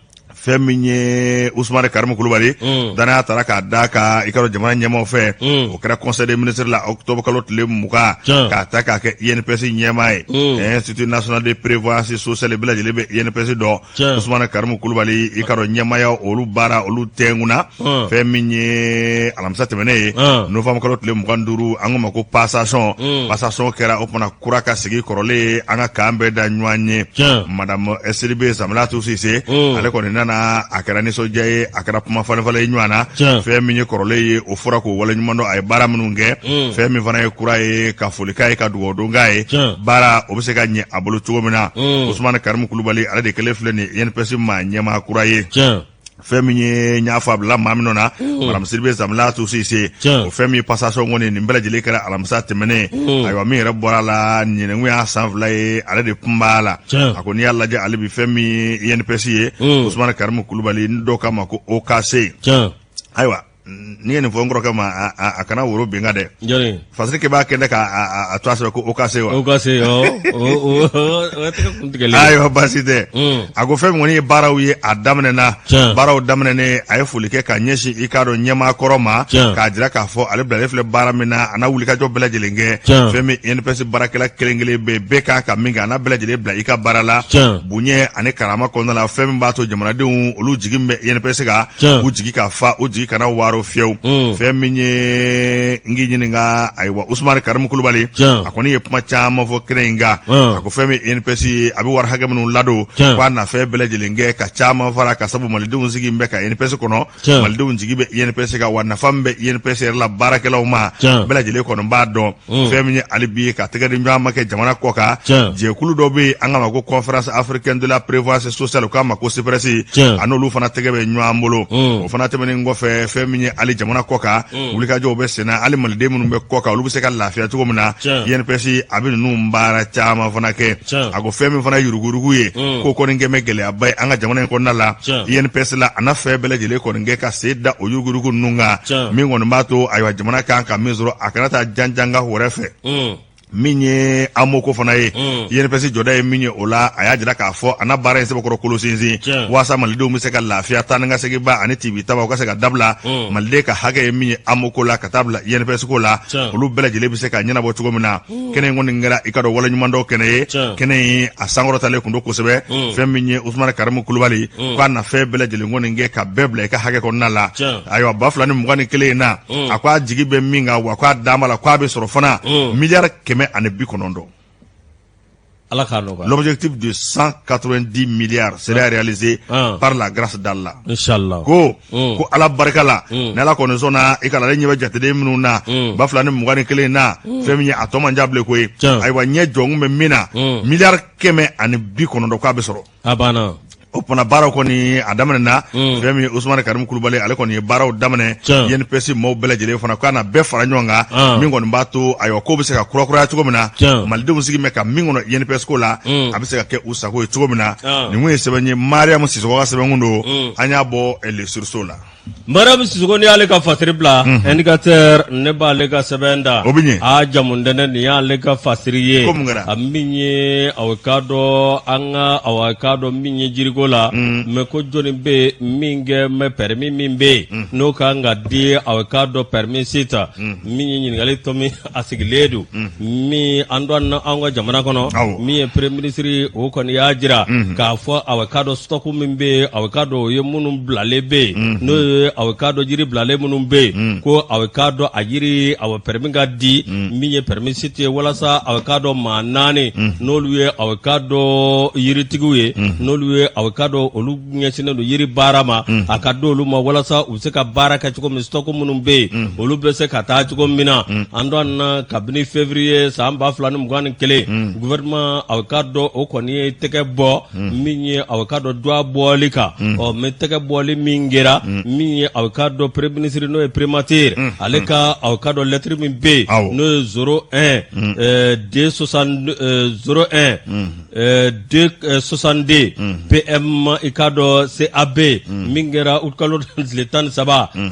fɛn min ye Usumane Karimu Kulubali danaya taara k'a da ka i ka dɔn jamana ɲɛmaw fɛ o kɛra conseil des ministres la octobre kalo tile 20 k'a ta k'a kɛ INPS ɲɛmaa ye Institut national de prévoyance sociale bɛɛ lajɛlen bɛ INPS dɔn Usumane Karimu Kulubali i ka dɔn ɲɛmaaya olu baara olu tɛnkuna fɛn min ye alamisa tɛmɛnen ye novembre kalo tile 25 an ko ma ko passation kɛra o kumana kura ka sigi kɔrɔlen an ka kan bɛɛ da ɲɔgɔn ye madame Sidibe Zabilatu Sise ale kɔni nana a kɛra nisɔndiya ye a kɛra kuma falenfalen ye ɲɔgɔn na fɛn min ye kɔrɔlen ye o fɔra k'o wale ɲuman dɔn a ye baara minnu kɛ fɛn min fana ye kura ye ka foli k'a ye ka dugawu don k'a ye baara o bɛ se ka ɲɛ a bolo cogo min na Usumane Karimu Kulubali ale de kelen filɛ nin INPS maa ɲɛmaa kura ye fɛn min ye n y'a fɔ a bila maa min na madame Sidibe Zabilatu Sise o fɛn min ye passation kɔni nin bɛɛ lajɛlen kɛra alamisa tɛmɛnen ayiwa min yɛrɛ bɔra la ɲinɛnkun y'a san fila ye ale de kun b'a la a ko n'i y'a lajɛ ale bi fɛn min ye INPS ye Usumane Karimu Kulubali ni dɔw k'a ma ko OKC ayiwa ni nin fɔ n kɔrɔkɛ ma a kana woro benga dɛ fasiri ke b'a kɛnɛ ka a to a sɛbɛ ko o ka se wa o ka se o tɛgɛ kuntigɛlen ayiwa baasi tɛ a ko fɛn min kɔni ye baaraw ye a daminɛna baaraw daminɛnen a ye foli kɛ ka ɲɛsin i k'a dɔn ɲɛmaa kɔrɔ ma k'a jira k'a fɔ ale bilalen filɛ baara min na a n'a wulikajɔ bɛɛ lajɛlen kɛ fɛn min INPS baarakɛla kelen kelen bɛ bɛɛ kan ka min kɛ a n'a bɛɛ lajɛlen bila i ka baara la bonya ani karama kɔnɔna la fɛn min b'a to jamanadenw olu jigi bɛ INPS kan u jigi ka fa u jigi kana waro fiyewu fɛn min ye n k'i ɲininka ayiwa Usumani Karimu Kulubali a kɔni ye kuma caman fɔ kɛnɛ in kan a ko fɛn min INPS a bɛ wari hakɛ minnu ladon k'a nafɛn bɛɛ lajɛlen kɛ ka caman fara ka sabu malidenw sigi bɛ ka INPS kɔnɔ malidenw jigi bɛ INPS kan wa nafa min bɛ INPS yɛrɛ la baarakɛlaw ma bɛɛ lajɛlen kɔni b'a dɔn fɛn min ye hali bi ka tɛgɛ di ɲɔgɔn ma kɛ jamana kɔ kan jɛkulu dɔ bɛ yen an k'a ma ko conférence africaine de la prévoyance sociale u k'a ma ko CPRS a n'olu fana tɛgɛ bɛ ɲɔgɔn bolo o fana tɛmɛnen kɔfɛ fɛn min ye hali jamana kɔ kan wulikajɔw bɛ senna hali maliden minnu bɛ kɔ kan olu bɛ se ka lafiya cogo min na INPS a bɛ ninnu baara caman fana kɛ a ko fɛn min fana ye yuruguyurugu ye k'o kɔni kɛ bɛ gɛlɛyaba ye an ka jamana in kɔnɔna la INPS la a n'a fɛn bɛɛ lajɛlen kɔni kɛ ka sen da o yuruguyurugu ninnu kan min kɔni b'a to ayiwa jamana kan ka min sɔrɔ a kana taa janjanga wɛrɛ fɛ min ye amoko fana ye INPS jɔda ye min ye o la a y'a jira k'a fɔ a n'a baara in sɛbɛkɔrɔ kolo sinsin waasa malidenw bɛ se ka lafiya taa ni ka segin ba ani TV taba u ka se ka dabila maliden ka hakɛ ye min ye amoko la ka taa bila INPS ko la olu bɛɛ lajɛlen bɛ se ka ɲɛnabɔ cogo min na kɛnɛ in kɔni kɛra i ka dɔn waleɲuman dɔw kɛnɛ ye kɛnɛ in a sankɔrɔtalen kun don kosɛbɛ fɛn min ye Usumani Karimu Kulubali k'a na fɛn bɛɛ lajɛlen kɔni kɛ ka bɛɛ bila i ka hakɛ kɔnɔna la ayiwa 2021 in na a ko a jigi bɛ min kan wa k'a d'a ma la k'a bɛ sɔrɔ fana miliyari 190. L'objectif de 190 milliards serait réalisé par la grâce d'Allah. Inch'Allah. Ko ala barika la n'ala kɔni sɔnna i kana ale ɲɛ bɛ jateden minnu na ba fila ni 21 na fɛn min ye a tɔ man jable koyi ayiwa ɲɛ jɔnkun bɛ min na miliyari 190 k'a bɛ sɔrɔ a banna o fana baaraw kɔni a daminɛna fɛn min ye Usumani Karimu Kulubali ale kɔni ye baaraw daminɛ INPS maaw bɛɛ lajɛlen fana k'a na bɛɛ fara ɲɔgɔn kan min kɔni b'a to ayiwa ko bɛ se ka kurakuraya cogo min na malidenw sigi bɛ ka min kɔnɔ INPS ko la a bɛ se ka kɛ u sago ye cogo min na nin kun ye sɛbɛn ye Mariam Sisoko ka sɛbɛn kun don an y'a bɔ les sources la. Mariam Sisoko ni y'ale ka fasiri bila indicateur ne b'ale ka sɛbɛn da a jamundɛnɛ nin y'ale ka fasiri ye a min ye aw ka dɔn an ka aw ka dɔn min ye jiriko la mais ko jɔnni bɛ min kɛ mais permis min bɛ yen n'o kan ka di aw ka dɔn permis sita min ye ɲininkali tɔ min a sigilen don min an dɔn an ka jamana kɔnɔ min ye premier ministre o kɔni y'a jira k'a fɔ aw ka dɔn stock min bɛ yen aw ka dɔn o ye minnu bilalen bɛ yen n'o aw ka dɔn jiri bilalen minnu bɛ yen ko aw ka dɔn a jiri aw permis ka di min ye permis site walasa aw ka dɔn maa 4 n'olu ye aw ka dɔn yiritigiw ye n'olu ye aw ka dɔn olu ɲɛsinnen don yiri baara ma a ka dɔn olu ma walasa u bɛ se ka baara kɛ cogo min stock minnu bɛ yen olu bɛ se ka taa cogo min na an dɔn na kabini février san 2021 gouvernement aw ka dɔn o kɔni ye tɛgɛ bɔ min ye aw ka dɔn droit bɔli kan ɔ mais tɛgɛ bɔli min kɛra min ye aw ka dɔn premier ministre n'o ye primature ale ka aw ka dɔn lettre min bɛ yen n'o ye 01 262 PM i ka dɔn CAB min kɛra août kalo tile 13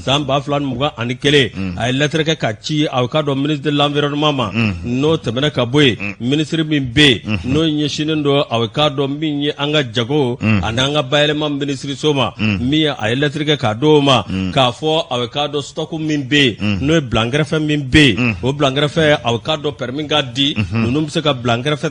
san 2021 a ye lettre kɛ ka ci aw ka dɔn ministre de l'environnement ma n'o tɛmɛna ka bɔ yen ministre min bɛ yen n'o ɲɛsinnen don aw ka dɔn min ye an ka jago ani an ka bayɛlɛma ministre so ma min ye a ye lettre kɛ k'a d'o ma k'a fɔ aw ka dɔn stock min bɛ yen n'o ye bilankɛrɛfɛ min bɛ yen o bilankɛrɛfɛ aw ka dɔn permis ka di ninnu bɛ se ka bilankɛrɛfɛ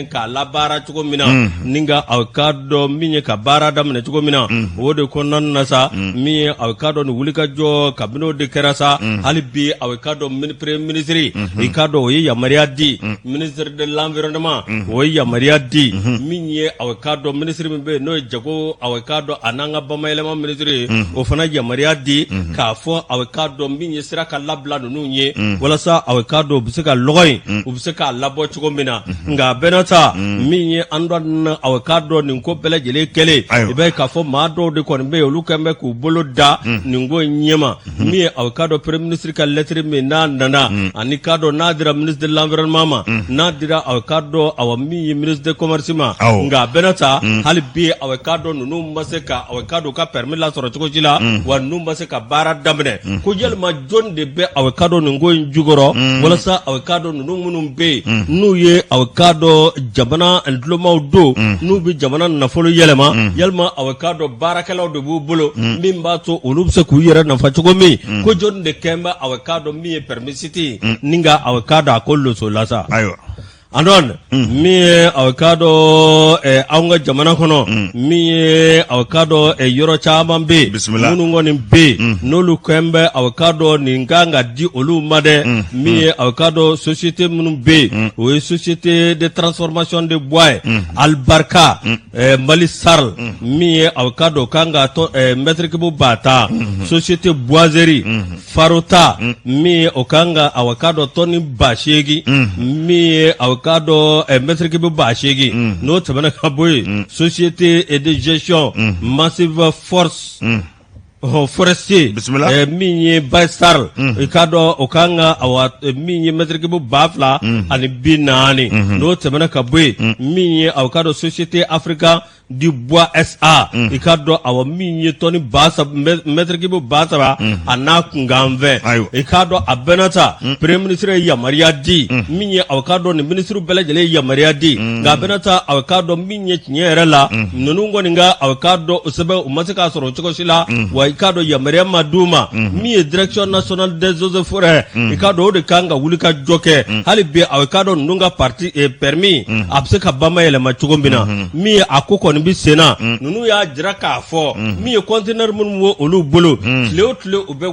k'a labaara cogo min na ni ka aw ka dɔn min ye ka baara daminɛ cogo min na o de kɔnɔna na sa min ye aw ka dɔn nin wulikajɔ kabini o de kɛra sa hali bi aw ka dɔn premier ministre i ka dɔn o ye yamaruya di ministre de l'environnement o ye yamaruya di min ye aw ka dɔn ministre min bɛ yen n'o ye jago aw ka dɔn a n'an ka bamayɛlɛma ministre ye o fana yamaruya di k'a fɔ aw ka dɔn min ye sira ka labila ninnu ye walasa aw ka dɔn u bɛ se ka lɔgɔ in u bɛ se k'a labɔ cogo min na nka bɛɛ n'a ta min ye an dɔn aw ka dɔn nin ko bɛɛ lajɛlen kɛlen i bɛ k'a fɔ maa dɔw de kɔni bɛ yen olu kɛn bɛ k'u bolo da nin ko in ɲɛma min ye aw ka dɔn premier ministre ka lettre min n'a nana ani ka dɔn n'a dira ministre de l'environnement ma n'a dira aw ka dɔn aw min ye ministre de commerce ma nka bɛɛ n'a ta hali bi aw ka dɔn ninnu ma se ka aw ka dɔn ka permis lasɔrɔ cogo ci la wa numba se ka baara daminɛ ko yalima jɔn de bɛ awokado nin ko in jukɔrɔ walasa awokado ninnu minnu bɛ yen n'u ye awokado jamana ndulɔmaw don n'u bɛ jamana nafolo yɛlɛma yalima awokado baarakɛlaw de b'u bolo min b'a to olu bɛ se k'u yɛrɛ nafa cogo min ko jɔn de kɛn bɛ awokado min ye permisiti ni ka awokado a ko loso la sa. Andon min ye awokado an ka jamana kɔnɔ min ye awokado yɔrɔ caman bɛ minnu kɔni bɛ n'olu kɛn bɛ awokado nin kan ka di olu ma dɛ min ye awokado société minnu bɛ o ye société de transformation de bois Albarka Mali Sarl min ye awokado kan ka mètre cube bata société boiserie Farota min ye o kan ka awokado tɔni 8,000 min ye awokado mètre cube 8,000 n'o tɛmɛna ka bɔ yen société de gestion massive force forestier min ye Baystar ikado o kan ka min ye mètre cube 2,000 ani 40 n'o tɛmɛna ka bɔ yen min ye awokado société africaine du bois SA ikado awa min ye tɔni mètre cube 3,000 a n'a kunkanfɛ ikado a bɛnata premier ministre ye yamaruya di min ye awokado ni ministre bɛɛ lajɛlen ye yamaruya di nka a bɛnata awokado min ye tiɲɛ yɛrɛ la ninnu kɔni ka awokado sɛbɛn u ma se k'a sɔrɔ cogo si la wa ikado yamaruya ma d'u ma min ye direction nationale des eaux et forêts ikado o de kan ka wuli ka jɔ kɛ hali bi awokado ninnu ka parti permis a bɛ se ka bamayɛlɛma cogo min na min ye a ko kɔni bi sena nunu y'a jira k'a fɔ min ye conteneur minnu wo olu bolo tile o tile u bɛ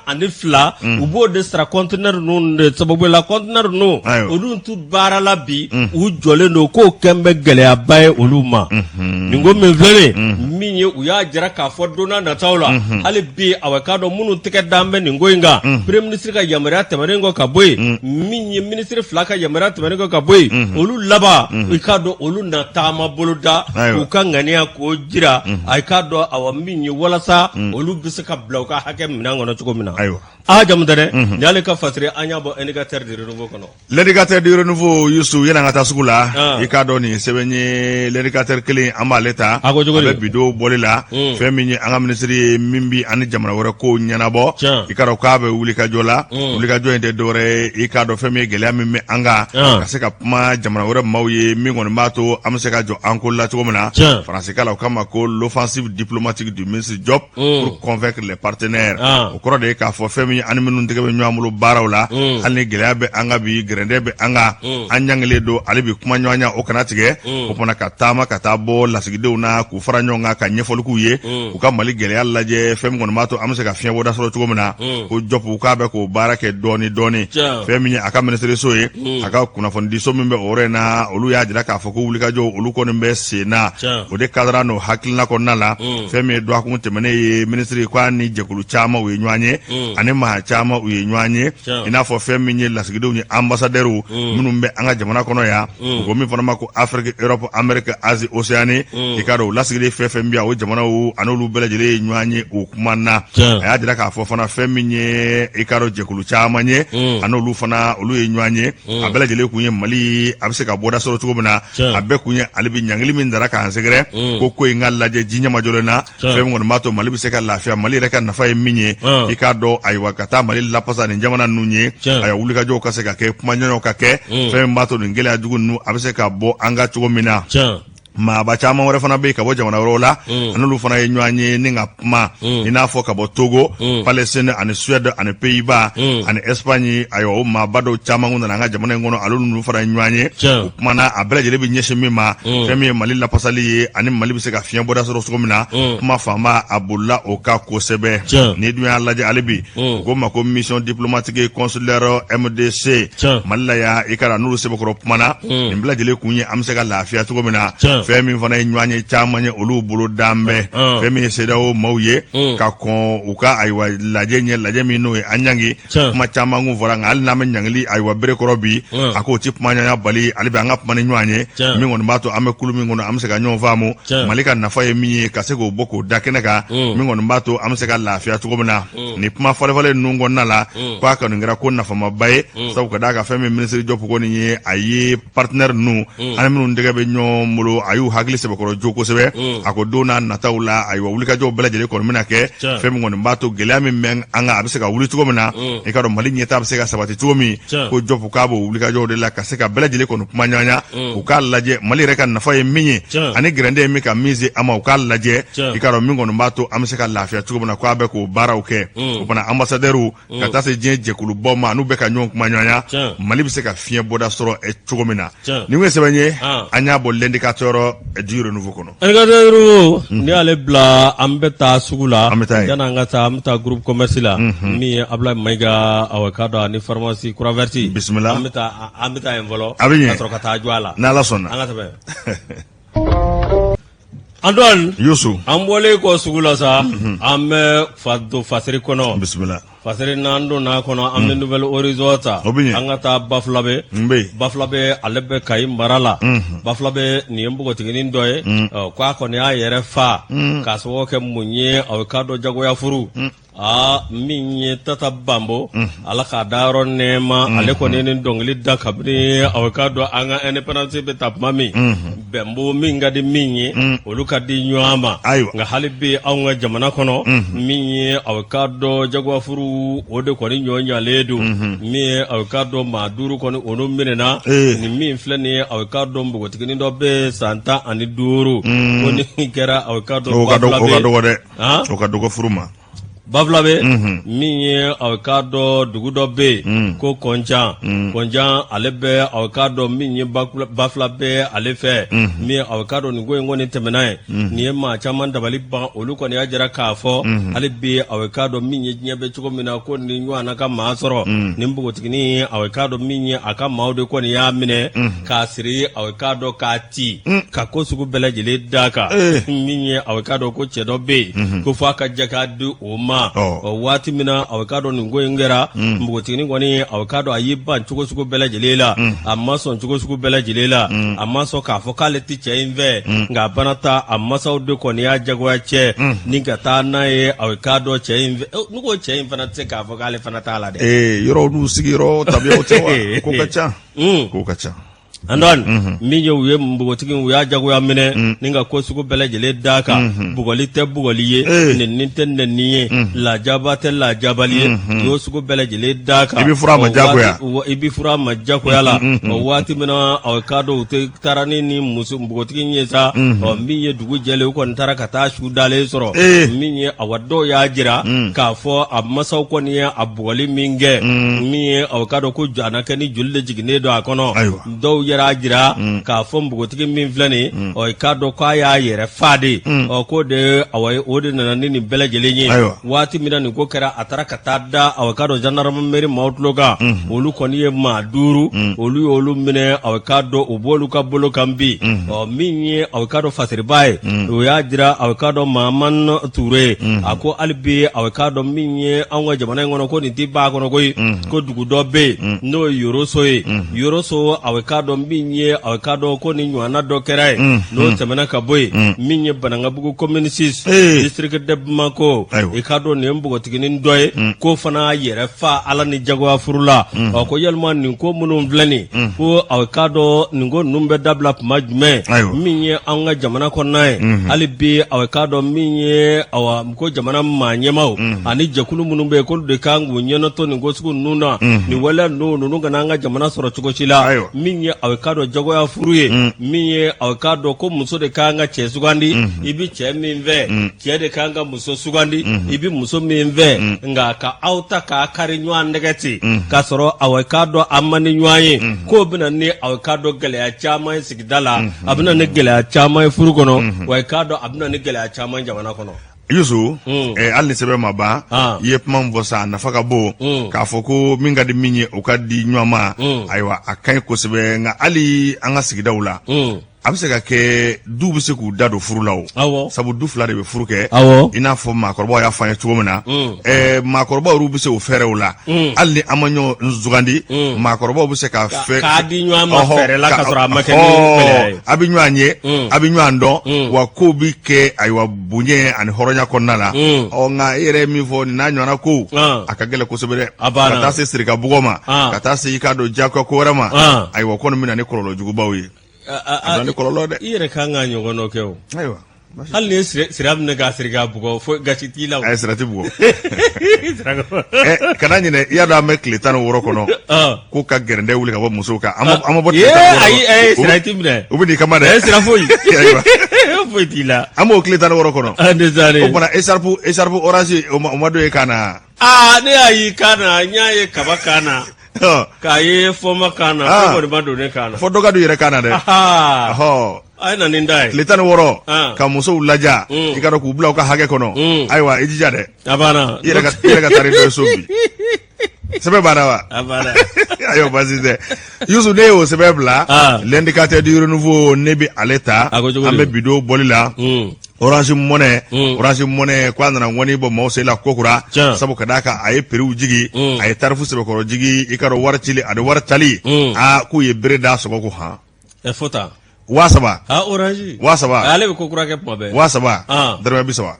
12,000 u b'o de sara conteneur ninnu de sababu la conteneur ninnu olu tu baara la bi u jɔlen don k'o kɛn bɛ gɛlɛyaba ye olu ma nin ko min filɛ min ye u y'a jira k'a fɔ donna nataw la hali bi awokado minnu tɛgɛ dan bɛ nin ko in kan premier ministre ka yamaruya tɛmɛnen kɔ ka bɔ yen min ye ministre 2 ka yamaruya tɛmɛnen kɔ ka bɔ yen olu laban i k'a dɔn olu na taama bolo da u ka ŋaniya k'o jira a k'a dɔn awa min ye walasa olu bɛ se ka bila u ka hakɛ minɛn kɔnɔ cogo min na jamu tɛ dɛ ni ale ka fasiri an y'a bɔ indicateur de renouveau kɔnɔ l'indicateur de renouveau Youssou yɛlɛ an ka taa sugu la i k'a dɔn nin sɛbɛn ye l'indicateur kelen an b'ale ta a bɛ bidon bɔli la fɛn min ye an ka ministre ye min bi ani jamana wɛrɛ kow ɲɛnabɔ i k'a dɔn k'a bɛ wulikajɔ la wulikajɔ in tɛ dɔwɛrɛ ye i k'a dɔn fɛn min ye gɛlɛya min bɛ an kan ka se ka kuma jamana wɛrɛ maaw ye min kɔni b'a to an bɛ se ka jɔ an ko la cogo min na faransikan la o kama ko l'offensive diplomatique du ministre Diop pour convaincre les partenaires o kɔrɔ de ye k'a fɔ fɛn min ani minnu tɛgɛ bɛ ɲɔgɔn bolo baaraw la hali ni gɛlɛya bɛ an ka bi gɛrɛndɛ bɛ an kan an ɲangelen don ale bi kuma ɲɔgɔnya o kana tigɛ o fana ka taama ka taa bɔ lasigidenw na k'u fara ɲɔgɔn kan ka ɲɛfɔli k'u ye u ka Mali gɛlɛya lajɛ fɛn min kɔni b'a to an bɛ se ka fiɲɛ bɔda sɔrɔ cogo min na ko Diop k'a bɛ k'o baara kɛ dɔɔni dɔɔni fɛn min ye a ka ministreso ye a ka kunnafonidiso min bɛ o yɔrɔ in na olu y'a jira k'a fɔ ko wulikajɔ olu kɔni bɛ sen na o de kadara n'o hakilina kɔnɔna la fɛn min ye dɔgɔkun tɛmɛnen ye ministre ye k'a ni jɛkulu caman u ye ɲɔgɔn ye ani maa caman u ye ɲɔgɔn ye i n'a fɔ fɛn min ye lasigidenw ni ambassadeurs minnu bɛ an ka jamana kɔnɔ yan u ko min fana ma ko Afrique Europe Amérique Asie Océanie i k'a dɔn o lasigiden fɛn fɛn bɛ yan o jamanaw ani olu bɛɛ lajɛlen ye ɲɔgɔn ye o kuma na a y'a jira k'a fɔ fana fɛn min ye i k'a dɔn jɛkulu caman ye ani olu fana olu ye ɲɔgɔn ye a bɛɛ lajɛlen kun ye Mali a bɛ se ka bɔda sɔrɔ cogo min na a bɛɛ kun ye ale bi ɲangili min dara k'an sɛgɛrɛ ko in ka lajɛ ji ɲɛmajɔlen na fɛn min kɔni b'a to Mali bɛ se ka lafiya Mali yɛrɛ ka nafa ye min ye i k'a dɔn ayiwa ka taa Mali lapasa nin jamana ninnu ye a wulikajɔw ka se ka kɛ kuma ɲɔgɔnw ka kɛ fɛn min b'a to nin gɛlɛya jugu ninnu a bɛ se ka bɔ an ka cogo min na maaba caman wɛrɛ fana bɛ yen ka bɔ jamana wɛrɛw la an'olu fana ye ɲɔgɔn ye ni ka kuma i n'a fɔ ka bɔ Togo Palestine ani Suède ani Pays-Bas ani Espagne ayiwa o maaba dɔw caman kun nana an ka jamana in kɔnɔ olu ninnu fana ye ɲɔgɔn ye o kumana a bɛɛ lajɛlen bɛ ɲɛsin min ma fɛn min ye Mali lapasali ye ani Mali bɛ se ka fiɲɛ bɔda sɔrɔ cogo min na kuma fanba a bolila o ka kosɛbɛ n'i dun y'a lajɛ hali bi u ko ma ko mission diplomatique consulaire MDC Mali la yan i ka n'olu sɛbɛkɔrɔ kumana nin bɛɛ lajɛlen kun ye an bɛ se ka lafiya cogo min na fɛn min fana ye ɲɔgɔn ye caman ye olu bolo danbɛ fɛn min ye CEDEAO maaw ye ka kɔn u ka ayiwa lajɛ ɲɛ lajɛ min n'o ye an ɲangi kuma caman kun fɔra nka hali n'an bɛ ɲangili ayiwa berekɔrɔ bi a k'o ti kuma ɲɔgɔnya bali hali bi an ka kuma ni ɲɔgɔn ye min kɔni b'a to an bɛ kulu min kɔnɔ an bɛ se ka ɲɔgɔn faamu Mali ka nafa ye min ye ka se k'o bɔ k'o da kɛnɛ kan min kɔni b'a to an bɛ se ka lafiya cogo min na ni kuma fɔlɔfɔlɔ ninnu kɔnɔna la k'a kɔni kɛra ko nafamaba ye sabu ka d'a kan fɛn min ministre Diop ko nin ye a ye partenaire ninnu ani minnu tɛgɛ bɛ ɲɔgɔn bolo ayu hagli sebe koro joko sebe akodona nataula ayu wulika jo bela jele ko mina ke fem ngon mbato gelami men anga abise ka wuli tugomina e ka do mali nyeta abise ka sabati tugomi ko jofu ka bo wulika jo de la ka se ka bela jele ko kumanyanya ko ka laje mali reka nafa ye minyi ani grande mi ka mizi ama ko laje e ka do mingon mbato amse ka lafia tugomina ko abe ko bara oke ko bana ambassadeuru ka tase je kulu boma nu be ka nyon kumanyanya mali bise ka fien boda soro e tugomina ni we sebenye anya bo l'indicateur du renouveau kono indicateur ni ale bla ambeta sugula jana ngata amta groupe commercial mi abla maiga awakado ni pharmacie Kuraverti bismillah amta envolo atro kata jwala na la sonna angata be Andon Yusu ambole ko sugula sa amme faddo fasiri kono bismillah fasiri nando na kono amne nouvelle horizonta angata baflabe alebe kay marala baflabe ni mbugo tigini doye kwa ko ne ayere fa kaso ke munye awkado jago ya furu minye tata bambo ala ka daro nema ale ko ne dongli da kabri awkado anga independence be tap mami bembo minga di minye oluka di nyama nga halibi awnga jamana kono minye awkado jago furu ode ko ni nyonya ledu mi awkado maduru ko ni ono minena ni mi flani awkado mbugo tigini do be santa ani duru ko ni kera awkado okado ko furuma baflabe minye awkado dugudo be ko konjan alebe awkado minye baflabe alefe mi awkado ni ngoni temenae ni ma chaman dabali ba oluko ni ajara kafo alebe awkado minye nyebe chuko mina ko ni nywana ka masoro ni mbugo tikini awkado minye aka maude ko ni ya mine ka siri awkado ka ti ka ko sugu belajele daka minye awkado ko chedo be ko fa ka jakadu o wati mina awkado ni ngera mbugo tigini ngoni awkado ayiba chuko sugu bela jelela amma son chuko sugu bela jelela amma so ka fokale ti cheinve nga banata amma so de ko ni ya jagwa che ninga ta nae awkado cheinve nugo cheinve na te ka fokale fanata la de yoro nu sigiro tabio tewa ko kacha andon minyo we mbugo tigin we ajago ya mine ninga ko sugo bela jele daka bugoli te bugoli ye ninte niye la jabate la jabali yo sugo bela jele daka ibi fura majako ya la wati mina awkado te tarani ni musu mbugo tigin yesa minye dugu jele ko ntara kata shu dale soro minye awado ya jira ka fo amasa ko ni abugoli minge minye awkado ko jana kani julle jigine do akono do yara jira ka fom bugotigi min flani o kado ko ya yere fadi o ko de awai odi na ni bela jelenyi wati mina ni ko kera atara katada aw kado janarama meri mautloga olu koni ma duru olu mine aw kado obolu ka bolo kambi o minye aw kado fasiri bae o ya jira aw kado maman ture ako albi aw kado minye anwa jamana ngono ko ni tiba ko dugu dobe no yoroso aw kado minye awkado ko ni nywana do kerai no temena kaboy minye bananga bugu communities district de Bamako e kado ne mbugo tigini ndoy ko fana yere fa ala ni jagwa furula ko yelma ni ko munum vlani ko awkado ningo numbe develop majme minye anga jamana ko nay ali bi awkado minye awa mko jamana manyemaw ani jakulu munumbe ko de kangu nyeno to ningo suku nuna ni wala no nanga jamana soro chuko chila minye awkado jagoya furuye minye awkado ko muso de kanga che sugandi ibi che minve che de kanga muso sugandi ibi muso minve nga ka auta ka kari nywande gati ka soro awkado amani nywaye ko bina ni awkado gele ya chama sigdala abina ne gele ya chama furugono awkado abina ne gele ya chama jamana kono Yusu ali sebe maba yepman vosa nafaka bo ka foko minga de minye okadi nywama aywa akan ko sebe nga ali anga sigidawula abise ka ke du bise ku dado furulawo sabu du fula de be furuke ina fo makorbo ya fanya tuomina makorbo ru bise o ferewula alli amanyo nzugandi makorbo bise ka fe ka di nywa ma fere la ka sura makeni abinyo anye abinyo ando wa ko bi ke aywa bunye an horonya konnala o nga ere mi fo na nyona ko akagele ko sebere kata se sirika bugoma kata se ikado jako ko rama aywa kono mina ne kololo jugu bawi Adani kololo de. Ire kanga nyogono keo. Aiwa. Hal ni sirab ne ga sirga bugo fo gachiti law. Ay sirati bugo. Kana nyine ya da me klitan woro kono. Ko ka gerende wuli ka bo musuka. Amo bot klitan. Ay sirati mne. Ubini kama de. Sirafoyi. Foi tila. Amo klitan woro kono. Andezare. O bana esarpu orange o mado e kana. Ne ayi kana nyaye kabakana. Kaye foma kana ko mado ne kana. Fo doga du yere kana de. Ay na nindai klitan woro ka muso laja ikaro ku bla ka hage kono aywa ijija de abana yere ka tari do sobi sebe bana abana ayo basite yusu ne o sebe bla l'indicateur du renouveau nebi aleta ambe bido bolila Orange Money kwa na ngoni bo mo sela kokura sabu kadaka ay periu jigi ay tarfu sebe ko jigi ikaro warchili ade wartali ku ye breda so ko ha e fota wasaba Orange wasaba ale ko kura ke pobe wasaba darba bisawa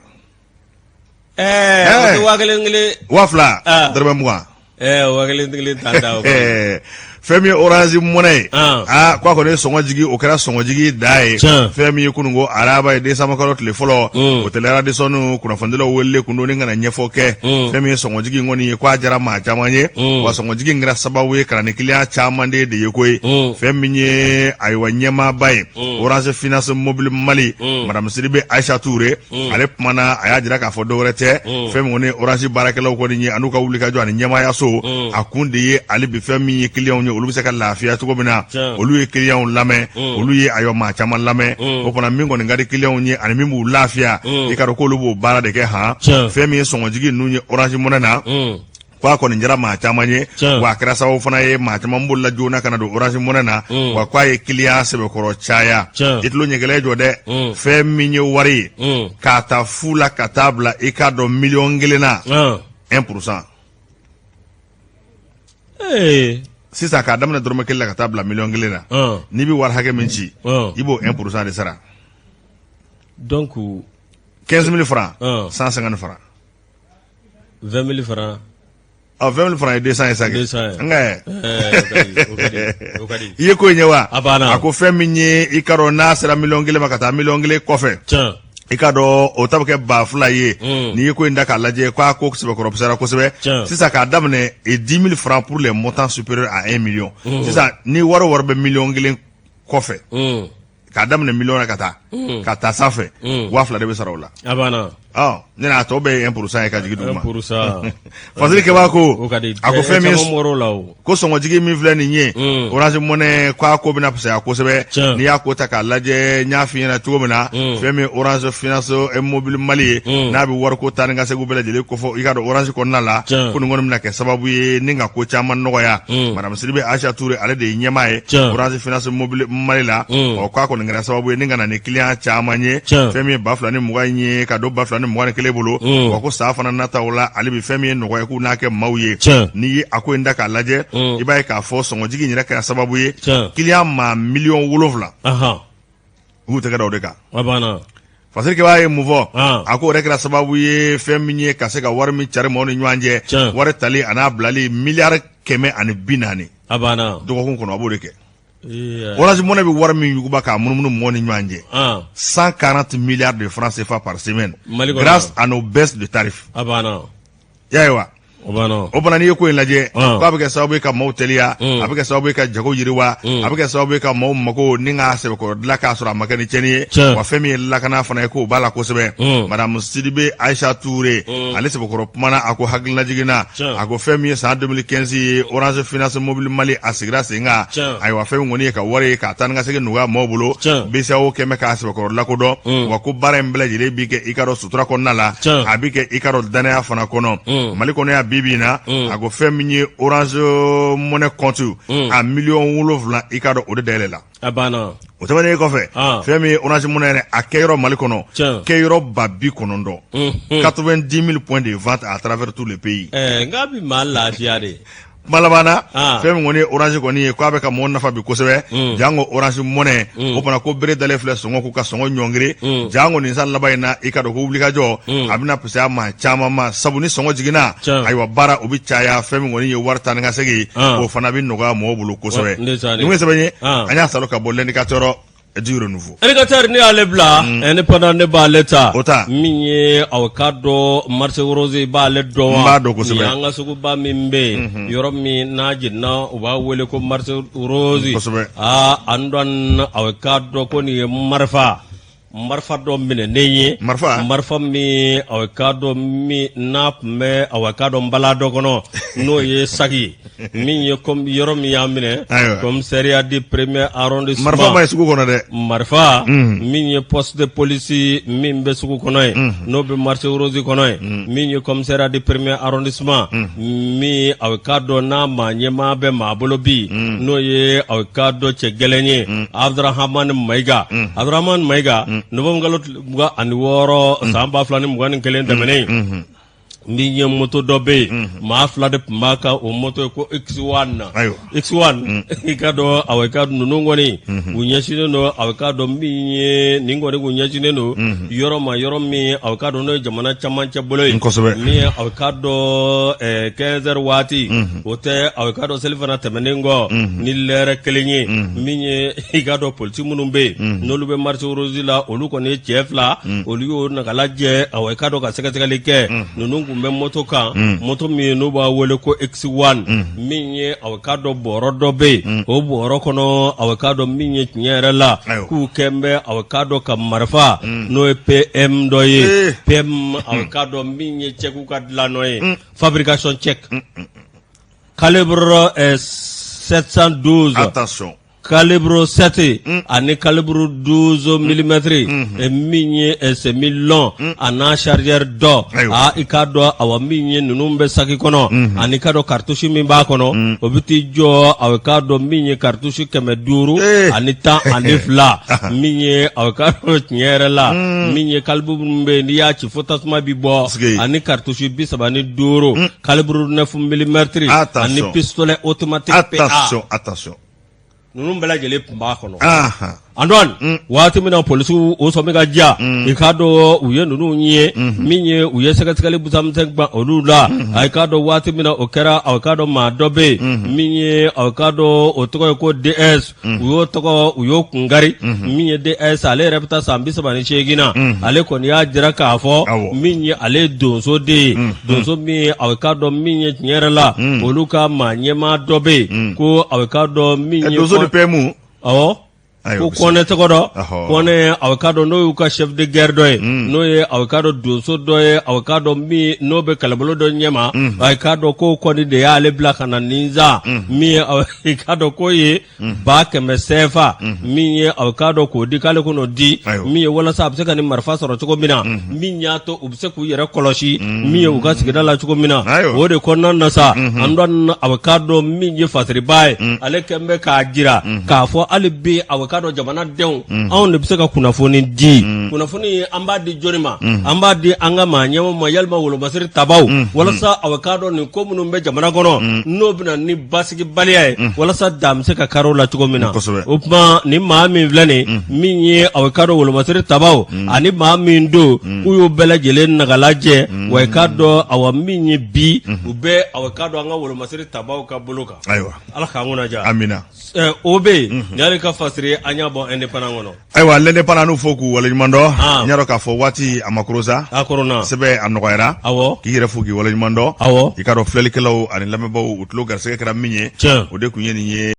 wagale ngile wafla darba mwa wagale ngile tanda Femi Orange Money kwa ko ne songo jigi o kera songo jigi dai Femi kunungo araba e desa makaro telefolo o telera de sonu kuna fandelo welle kundo ninga na nyefo ke Femi songo jigi ngoni kwa jara ma chamanye wa songo jigi ngira sababu kana ne kilia chamande de yekoi Femi nye aywa nyema bai Orange Finance Mobile Mali Madame Sidibe Aisha Touré ale mana aya jira ka fodo rete Femi ngoni Orange barakela ko ni anuka wulika jo ani nyema ya so akunde ye ali bi Femi client olu se ka lafiya cogo mina olu ye client lame olu ye ayo ma chama lame o fana mingo ngari client nye ani mimu lafiya e ka ko olu bo bara de ke ha Femi songo jigi nunye Orange Money na kwa ko njara ma chama nye wa kra sawo fana ye ma chama mbulla jona kana do Orange Money na wa kwa ye client se be koro chaya itlo nyegele jode Femi nye wari kata fula katabla e ka do million ngelena 1%. Sisa ka damna dorma kella ka tabla million gelena ni bi war hage minci ibo 1% de sara donc 15 000 francs 150 francs 20 000 francs 20 000 francs et 200 nga iye ko nyewa ako Femi nye ikaro na sara million gelema kata million gele kofe ikado o tabake ba fula ye ni ko indaka laje kwa ko sebe ko robsara ko sebe sisa ka damne et 10 000 francs pour les montants supérieurs à 1 million sisa ni waro warbe million gilen kofe ka damne million kata safe wa fula de be sarawla abana nena to be 1% ka jigi duma 1% fazili ke bako ako Femi ko songo jigi mi vle ni nye Orange Money kwa ko bina pesa ko sebe ni ya ko taka laje nya fi na tugo mina Femi Orange Finance Mobile Mali na bi war ko tan nga se gubele jele ko fo ikado Orange ko nala ko ngon mina ke sababu ye ninga ko chama nogo ya Madame Sidibe Aisha Touré ale de nyama e Orange Finance Mobile Mali la o kwa ko ngira sababu ye ninga na ne client chama nye Femi bafla ni muganye kado bafla mwana kele bolo wako safana nata wala alibi Femi no ku na ke mawye ni ako ndaka laje ibaye ka fo songo jigi nyira ka sababu ye client ma million wolofla ute ka dawde ka abana fasir ke waye muvo ako rekra sababu ye Femi nye kaseka warmi chare mo ni nyanje ware tali ana blali milliard keme ani binani abana dogo kun kono abode ke Orange Money bi war min yuguba ka munumunu moni nyanje 140 milliards de francs CFA par semaine grâce à nos baisses de tarifs abana yaiwa obana ni ko laje ko abike sababu ka mawtelia abike sababu ka jago yiriwa abike sababu ka maw mako ninga se ko dlaka sura makani cheni wa Femi lakana fana ko bala ko sebe Madame Sidibe Aisha Touré ale se ko mana ako hagla jigina ako Femi sa 2015 Orange Finance Mobile Mali asigra singa ay wa Femi ngoni ka wari ka tanga sege nuga mobulo bisa o keme ka se ko lakodo wa ko bare mbele jile bike ikaro sutra ko nala abike ikaro dana fana kono mali kono ya bibina ago Femi nye Orange Money compte a million wolofla ikado ode delela abana o tabane ko fe Femi Orange Money a kayro mali kono kayro babi kono ndo 90 000 points de vente à travers tout le pays ngabi mal la fiade malabana fɛn ngoni orange kɔni ye ko a bɛ ka mɔgɔ nafa bi kosɛbɛ jango orange monnaie o fana ko bere dalen filɛ sɔngɔ ko ka sɔngɔ ɲɔngiri jango nin san laban in na i ka dɔn ko wulikajɔ a bɛna pisaya maa caman ma sabu ni sɔngɔ jiginna ayiwa baara o bi caya fɛn min kɔni ye wari taa ni ka segin o fana bi nɔgɔya mɔgɔw bolo kosɛbɛ nin ye sɛbɛn ye an y'a salo ka bɔ l'indicateur du renouveau indicateur ni ale bila indépendant ne b'ale ta min ye aw ka dɔ marché rose b'ale dɔn wa ni an ka suguba min bɛ yɔrɔ min n'a jenina u b'a wele ko marché rose an dɔn aw ka dɔ ko nin ye marifa dɔ minɛnen ye marifa min aw ka dɔ min n'a tun bɛ aw ka dɔ nbala dɔ kɔnɔ n'o ye saki min ye comme yɔrɔ min y'a minɛ commissariat du premier arrondissement marifa ma ye sugu kɔnɔ dɛ marifa min ye poste de police min bɛ sugu kɔnɔ ye n'o bɛ marché rose kɔnɔ ye min ye commissariat du premier arrondissement min aw ka dɔ n'a maa ɲɛmaa bɛ maa bolo bi n'o ye aw ka dɔ cɛ gɛlɛn ye Abdurahmane Mayiga November 26 san 2021 tɛmɛnen min ye moto dɔ bɛ yen maa fila de tun b'a ka o moto ye ko X1 na X1 i ka dɔn aw ka ninnu kɔni u ɲɛsinnen don aw ka dɔn min ye nin kɔni u ɲɛsinnen don yɔrɔ ma yɔrɔ min aw ka dɔn n'o ye jamana camancɛ bolo ye min ye aw ka dɔn 15 heures waati o tɛ aw ka dɔn seli fana tɛmɛnen kɔ ni lɛrɛ kelen ye min ye i ka dɔn polisi minnu bɛ yen n'olu bɛ marché rose la olu kɔni ye cɛ fila olu y'o nagalajɛ aw ka dɔn ka sɛgɛsɛgɛli kɛ ninnu kun bɛ moto kan moto min n'o b'a wele ko X1 min ye aw ka dɔn bɔrɔ dɔ bɛ yen o bɔrɔ kɔnɔ aw ka dɔn min ye tiɲɛ yɛrɛ la k'u kɛn bɛ aw ka dɔn ka marifa n'o ye PM dɔ ye PM aw ka dɔn min ye cɛku ka dilan nɔ ye fabrication check calibre 712 attention calibre 7 ani calibre 12 mm min ye semi long ana chargeur dɔ i ka dɔn awa min ye ninnu bɛ saki kɔnɔ ani ka dɔn cartouche min b'a kɔnɔ o bɛ t'i jɔ aw ka dɔn min ye cartouche 500 ani 12 min ye aw ka dɔn tiɲɛ yɛrɛ la min ye calibre min bɛ n'i y'a ci fo tasuma bi bɔ ani cartouche 35 calibre 9 mm ani pistolet automatique PA attention ninnu bɛɛ lajɛlen tun b'a kɔnɔ Antoine waati min na polisiw o sɔmi ka diya i k'a dɔn u ye ninnu ye min ye u ye sɛgɛsɛgɛli busamisɛn gba olu la a k'a dɔn waati min na o kɛra aw k'a dɔn maa dɔ bɛ yen min ye aw k'a dɔn o tɔgɔ ye ko DS u y'o kungari min ye DS ale yɛrɛ bɛ taa san 38 na ale kɔni y'a jira k'a fɔ min ye ale donso de ye donso min ye aw k'a dɔn min ye tiɲɛ yɛrɛ la olu ka maa ɲɛmaa dɔ bɛ yen ko aw k'a dɔn min ye donso de PMU awɔ ko kɔnɛ tɔgɔ dɔ kɔnɛ aw ka dɔn n'o y'u ka chef de guerre dɔ ye n'o ye aw ka dɔn donso dɔ ye aw ka dɔn min n'o bɛ kɛlɛbolo dɔ ɲɛma aw ka dɔn ko kɔni de y'ale bila ka na ninza min ye aw ka dɔn ko ye 100 CFA min ye aw ka dɔn k'o di k'ale kɔnɔ di min ye walasa a bɛ se ka ni marifa sɔrɔ cogo min na min y'a to u bɛ se k'u yɛrɛ kɔlɔsi min ye u ka sigida la cogo min na o de kɔnɔna na sa an dɔn aw ka dɔn min ye fasiriba ye ale kɛn bɛ k'a jira k'a fɔ hali bi aw ka dɔn jamanadenw anw de bɛ se ka kunnafoni di kunnafoni an b'a di jɔnni ma an b'a di an ka maa ɲɛmɔgɔ ma yalima wolomasiri tabaw walasa aw ka dɔn nin ko minnu bɛ jamana kɔnɔ n'o bɛna ni basigibaliya ye walasa dan bɛ se ka kari o la cogo min na o tuma ni maa min filɛ nin min ye aw ka dɔn wolomasiri tabaw ani maa min don k'u y'u bɛɛ lajɛlen nagalajɛ wa i ka dɔn awa min ye bi u bɛ aw ka dɔn an ka wolomasiri tabaw ka bolo kan ala k'an kunna diya amina o bɛ yen y'ale ka fasiri an y'a bɔ indépendant kɔnɔ ayiwa l'indépendant n'u fo k'u waleɲuman dɔn n y'a dɔn k'a fɔ waati a ma koro sa a korona sɛbɛ a nɔgɔyara k'i yɛrɛ fo k'i waleɲuman dɔn i k'a dɔn filɛlikɛlaw ani lamɛnbaaw u tulo garisɛgɛ kɛra min ye o de tun ye nin ye